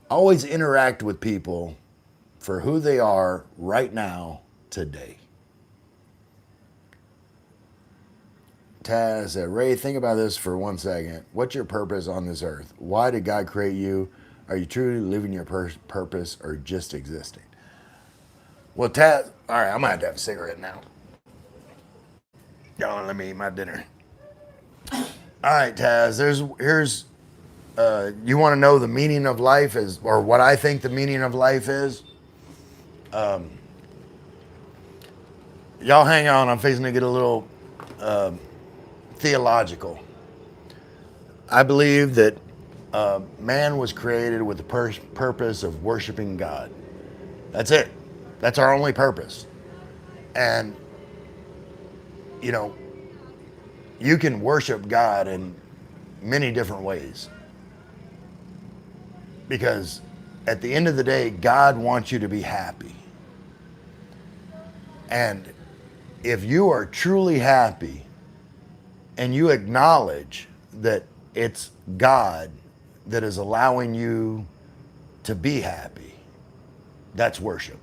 Always interact with people for who they are right now today. Taz said, Ray, think about this for 1 second. What's your purpose on this earth? Why did God create you? Are you truly living your purpose or just existing? Well, Taz, all right, I'm going to have a cigarette now. Y'all let me eat my dinner. All right, Taz, here's you want to know the meaning of life is, or what I think the meaning of life is? Y'all hang on, I'm facing to get a little theological. I believe that man was created with the purpose of worshiping God. That's it. That's our only purpose. And, you know, you can worship God in many different ways. Because at the end of the day, God wants you to be happy. And if you are truly happy and you acknowledge that it's God that is allowing you to be happy, that's worship.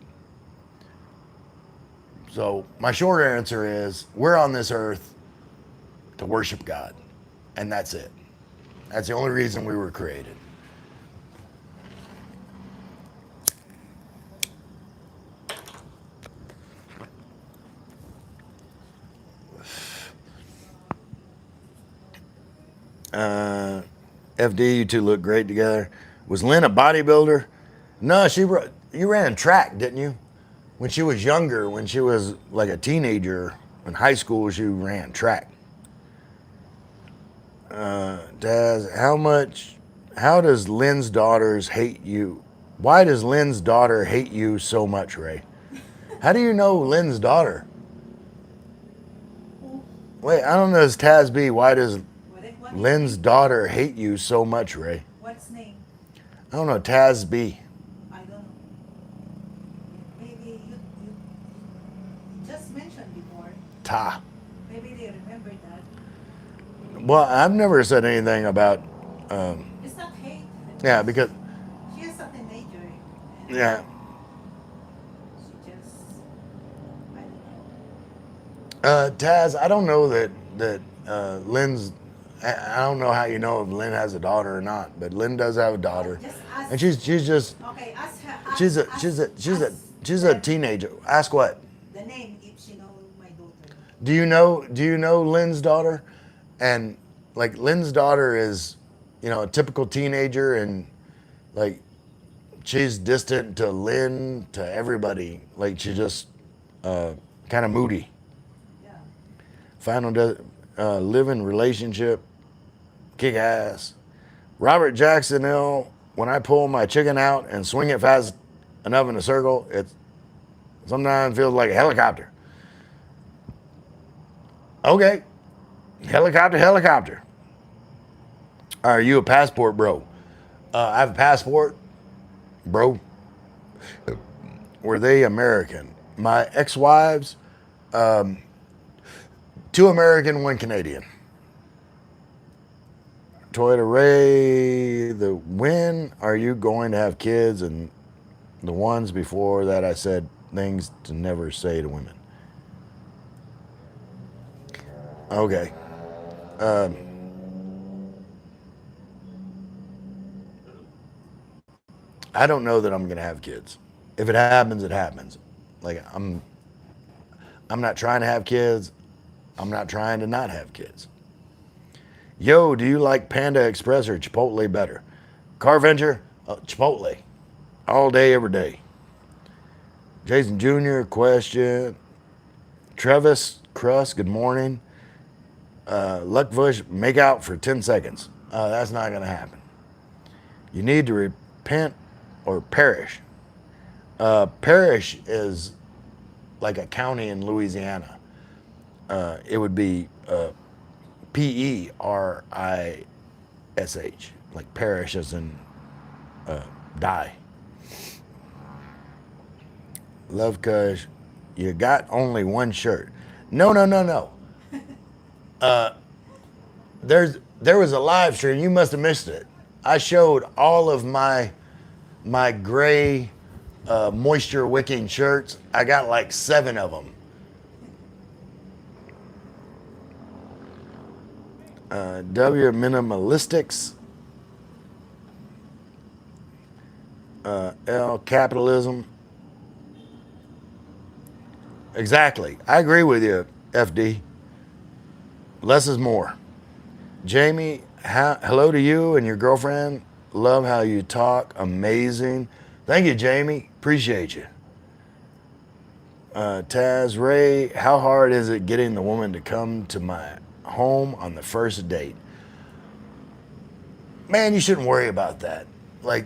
So my short answer is we're on this earth to worship God. And that's it. That's the only reason we were created. FD, you two look great together. Was Lynn a bodybuilder? No, you ran track, didn't you? When she was younger, when she was like a teenager, in high school, she ran track. Daz, how does Lynn's daughters hate you? Why does Lynn's daughter hate you so much, Ray? How do you know Lynn's daughter? Wait, I don't know, it's Taz B. Why does Lynn's daughter hate you so much, Ray? What's name? I don't know, Taz B. I don't know. Maybe you just mentioned before. Ta. Maybe they remember that. Well, I've never said anything about, It's not hate. yeah, because, She has a teenager. And yeah. She just, I don't know. Taz, I don't know that Lynn's. I don't know how you know if Lynn has a daughter or not, but Lynn does have a daughter, Just ask. and she's just Okay, ask her. she's a teenager. Ask what? The name if she knows my daughter. Do you know Lynn's daughter? And like Lynn's daughter is, you know, a typical teenager, and like she's distant to Lynn, to everybody. Like she's just kind of moody. Yeah. Final living relationship, kick ass. Robert Jackson Hill, when I pull my chicken out and swing it fast enough in a circle, it sometimes feels like a helicopter. Okay. Helicopter. Are you a passport bro? I have a passport, bro. Were they American? My ex-wives, 2 American, 1 Canadian. Toyota Ray, when are you going to have kids? And the ones before that, I said things to never say to women. Okay. I don't know that I'm going to have kids. If it happens, it happens. Like I'm not trying to have kids. I'm not trying to not have kids. Yo, do you like Panda Express or Chipotle better? Carvenger, Chipotle. All day, every day. Jason Jr., question. Travis Crust, good morning. Luckvush, make out for 10 seconds. That's not going to happen. You need to repent or perish. Parish is like a county in Louisiana. It would be Perish, like perish as in die. Love Kush, you got only one shirt. No. There was a live stream. You must have missed it. I showed all of my gray moisture wicking shirts. I got like 7 of them. W Minimalistics. L Capitalism. Exactly. I agree with you, FD. Less is more. Jamie, hello to you and your girlfriend. Love how you talk. Amazing. Thank you, Jamie. Appreciate you. Taz Ray, how hard is it getting the woman to come to my home on the first date? Man, you shouldn't worry about that. Like,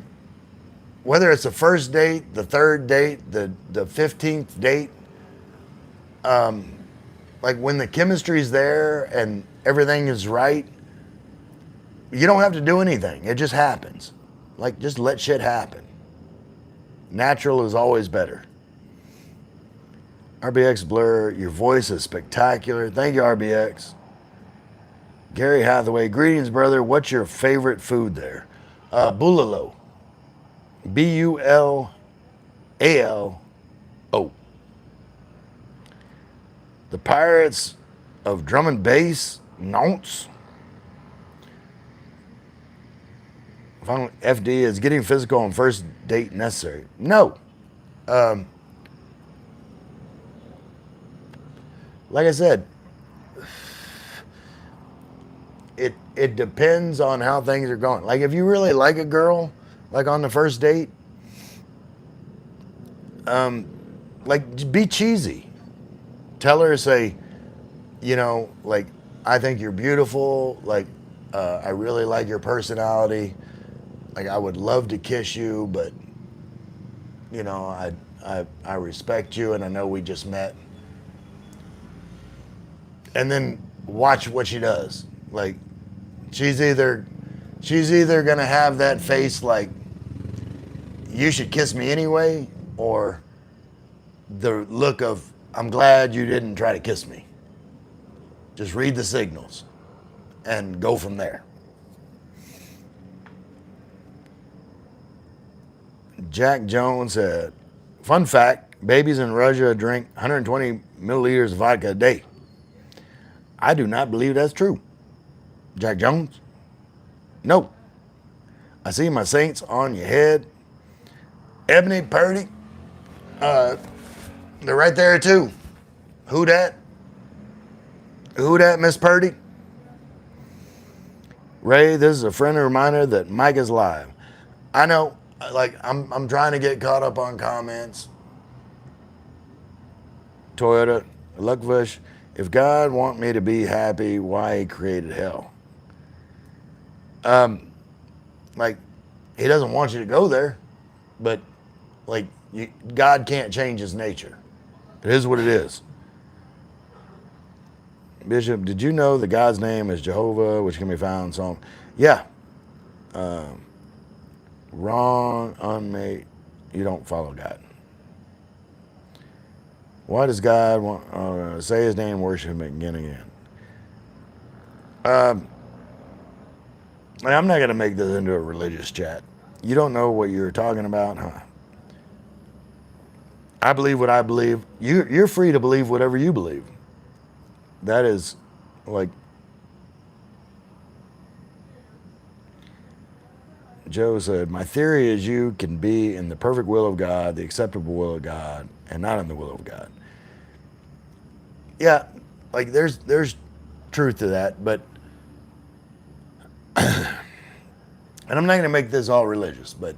whether it's the first date, the third date, the 15th date, like when the chemistry's there and everything is right, you don't have to do anything. It just happens. Like, just let shit happen. Natural is always better. RBX Blur, your voice is spectacular. Thank you, RBX. Gary Hathaway, greetings, brother. What's your favorite food there? Bulalo. Bulalo. The Pirates of Drum and Bass, Nonce. Finally, FD, is getting physical on first date necessary? No. Like I said, it depends on how things are going. Like, if you really like a girl, like on the first date, like, be cheesy. Tell her, say, you know, like, I think you're beautiful. Like, I really like your personality. Like, I would love to kiss you, but, you know, I respect you and I know we just met. And then watch what she does. Like, she's either gonna have that face like, you should kiss me anyway, or the look of, I'm glad you didn't try to kiss me. Just read the signals and go from there. Jack Jones said, fun fact, babies in Russia drink 120 milliliters of vodka a day. I do not believe that's true. Jack Jones? No. I see my saints on your head. Ebony Purdy, they're right there too. Who that? Who that, Miss Purdy? Ray, this is a friendly reminder that Mike is live. I know, like, I'm trying to get caught up on comments. Toyota, Luckvush, if God want me to be happy, why he created hell? Like, he doesn't want you to go there, but like, God can't change his nature. It is what it is. Bishop, did you know that God's name is Jehovah, which can be found in Psalm? Yeah. Wrong, unmade. You don't follow God. Why does God want say his name, worship him again and again? I'm not going to make this into a religious chat. You don't know what you're talking about, huh? I believe what I believe. You're free to believe whatever you believe. That is, like, Joe said, my theory is you can be in the perfect will of God, the acceptable will of God, and not in the will of God. Yeah, like, there's truth to that, but and I'm not going to make this all religious, but,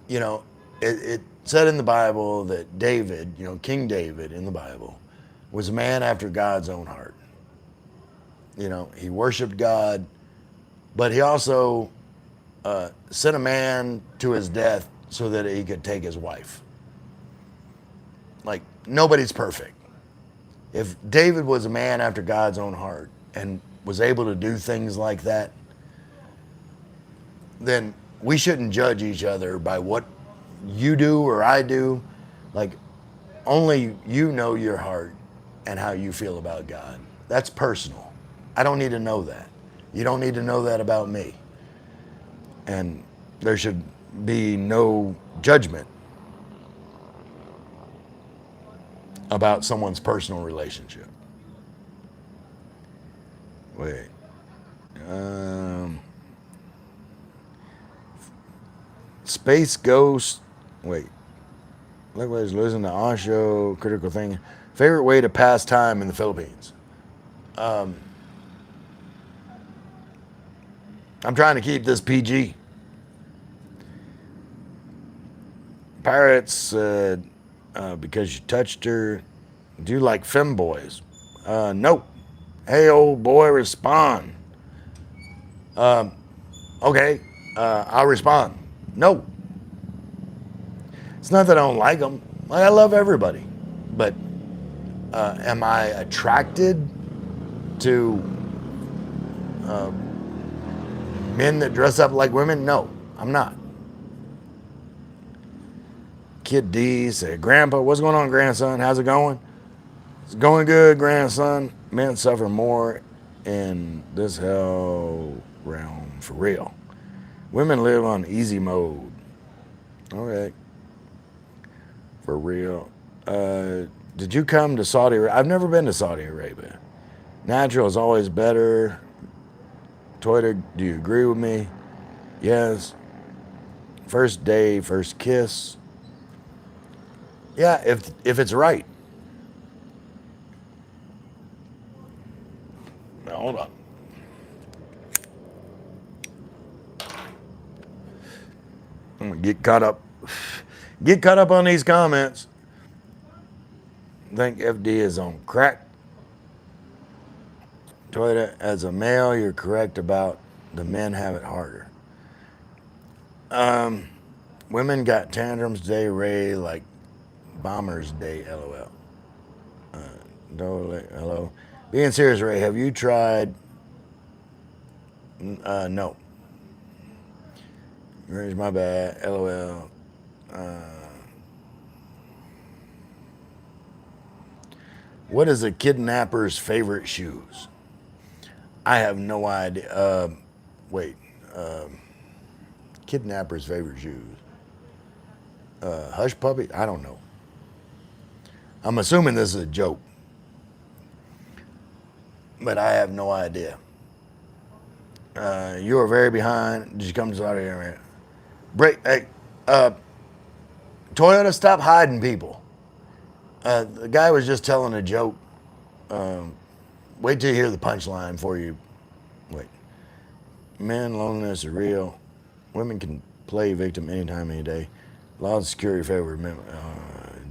you know, it said in the Bible that David, you know, King David in the Bible, was a man after God's own heart. You know, he worshiped God, but he also sent a man to his death so that he could take his wife. Like, nobody's perfect. If David was a man after God's own heart and was able to do things like that, then we shouldn't judge each other by what you do or I do. Like, only you know your heart and how you feel about God. That's personal. I don't need to know that. You don't need to know that about me. And there should be no judgment about someone's personal relationship. Wait. Space Ghost. Wait. Likewise, losing to Osho, critical thing. Favorite way to pass time in the Philippines? I'm trying to keep this PG. Pirates, because you touched her. Do you like femboys? Nope. Hey, old boy, respond. Okay, I'll respond. No. It's not that I don't like them. Like, I love everybody. But am I attracted to men that dress up like women? No, I'm not. Kid D said, Grandpa, what's going on, grandson? How's it going? It's going good, grandson. Men suffer more in this hell realm for real. Women live on easy mode. Okay. For real. Did you come to Saudi Arabia? I've never been to Saudi Arabia. Natural is always better. Toyota, do you agree with me? Yes. First day, first kiss. Yeah, if it's right. Now, hold on. I'm gonna get caught up. Get caught up on these comments. I think FD is on crack. Toyota, as a male, you're correct about the men have it harder. Women got tantrums today, Ray, like Bomber's Day, LOL. Hello. Being serious, Ray, have you tried? No. Ray's my bad, LOL. What is a kidnapper's favorite shoes? I have no idea. Kidnapper's favorite shoes. Hush puppy? I don't know. I'm assuming this is a joke, but I have no idea. You are very behind. Did you come to Saudi Arabia? Hey, Toyota, stop hiding people. The guy was just telling a joke. Wait till you hear the punchline before you. Wait. Men, loneliness is real. Women can play victim anytime, any day. Law and security favor men.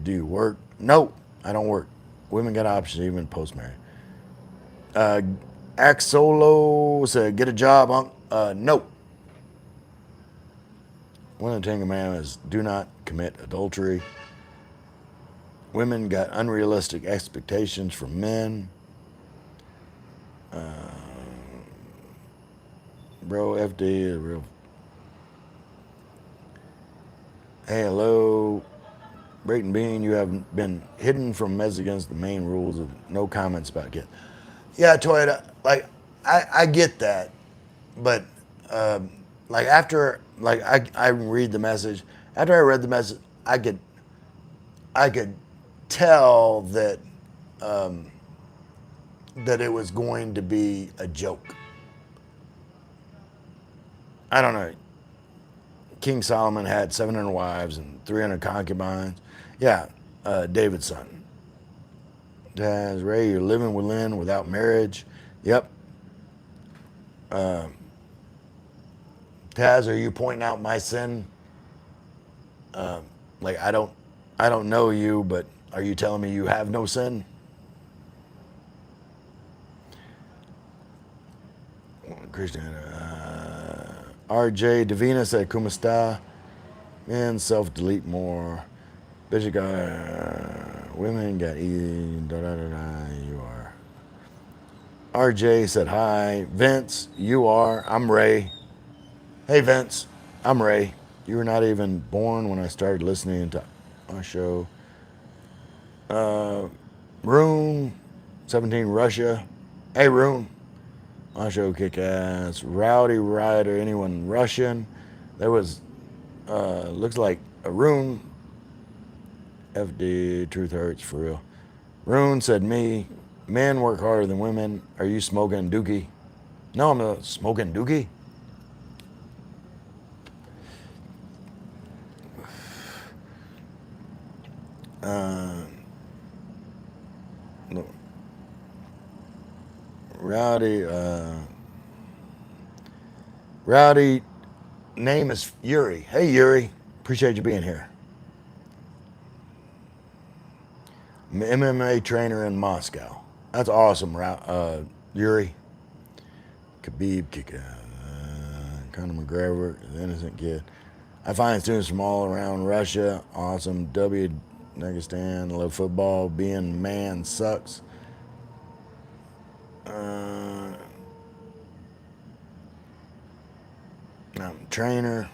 Do you work? No, I don't work. Women got options even post-marriage. Axolo said, get a job, no. One of the Ten Commandments, do not commit adultery. Women got unrealistic expectations from men. Bro, FD is real. Hey, hello. Brayton Bean, you have been hidden from Mez against the main rules of no comments about it. Yeah, Toyota, like, I get that. But, like, after, like, I read the message. After I read the message, I could tell that that it was going to be a joke. I don't know. King Solomon had 700 wives and 300 concubines. Yeah, David's son. Daz, Ray, you're living with Lynn without marriage. Yep. Taz, are you pointing out my sin? Like I don't know you, but are you telling me you have no sin? Christian, RJ Davina said, "Como está?" Men self-delete more. Bitch got women got easy. Da da da da. You are. RJ said, "Hi, Vince. You are. I'm Ray. Hey, Vince. I'm Ray. You were not even born when I started listening to our show." Rune, 17 Russia. Hey, Rune. Our show kick ass. Rowdy Rider. Anyone Russian? There was. Looks like a Rune. FD, truth hurts for real. Rune said, "Me, men work harder than women. Are you smoking dookie?" No, I'm not smoking dookie. No. Rowdy, name is Yuri. Hey, Yuri. Appreciate you being here. MMA trainer in Moscow. That's awesome, Yuri. Khabib, Conor McGregor, the innocent kid. I find students from all around Russia. Awesome. Dagestan, love football. Being man sucks. I'm a trainer.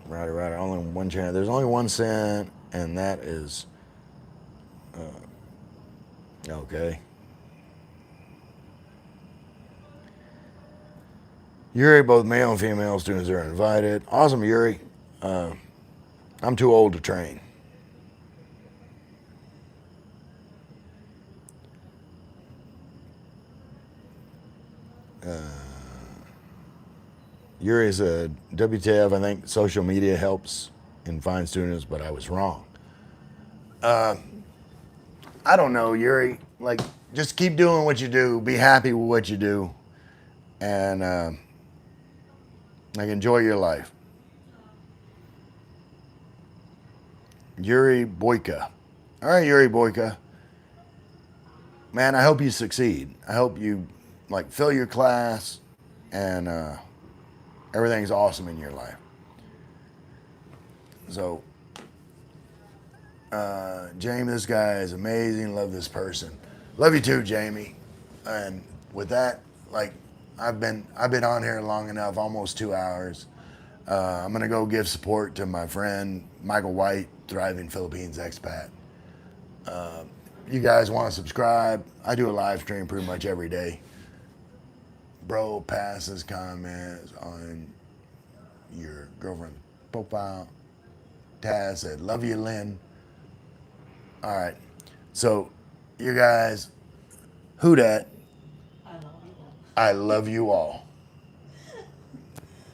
Right. Only one chance. There's only one sin, and that is okay. Yuri, both male and female students are invited. Awesome, Yuri. I'm too old to train. Yuri said, WTF, I think social media helps in find students, but I was wrong. I don't know, Yuri. Like, just keep doing what you do. Be happy with what you do. And, like, enjoy your life. Yuri Boyka. All right, Yuri Boyka. Man, I hope you succeed. I hope you, like, fill your class and everything's awesome in your life. So, Jamie, this guy is amazing. Love this person. Love you too, Jamie. And with that, like, I've been on here long enough, almost 2 hours. I'm gonna go give support to my friend Michael White, Thriving Philippines expat. You guys want to subscribe? I do a live stream pretty much every day. Bro passes comments on your girlfriend's profile. Taz said, "Love you, Lynn." All right. So, you guys, who dat? I love you all. I love you all.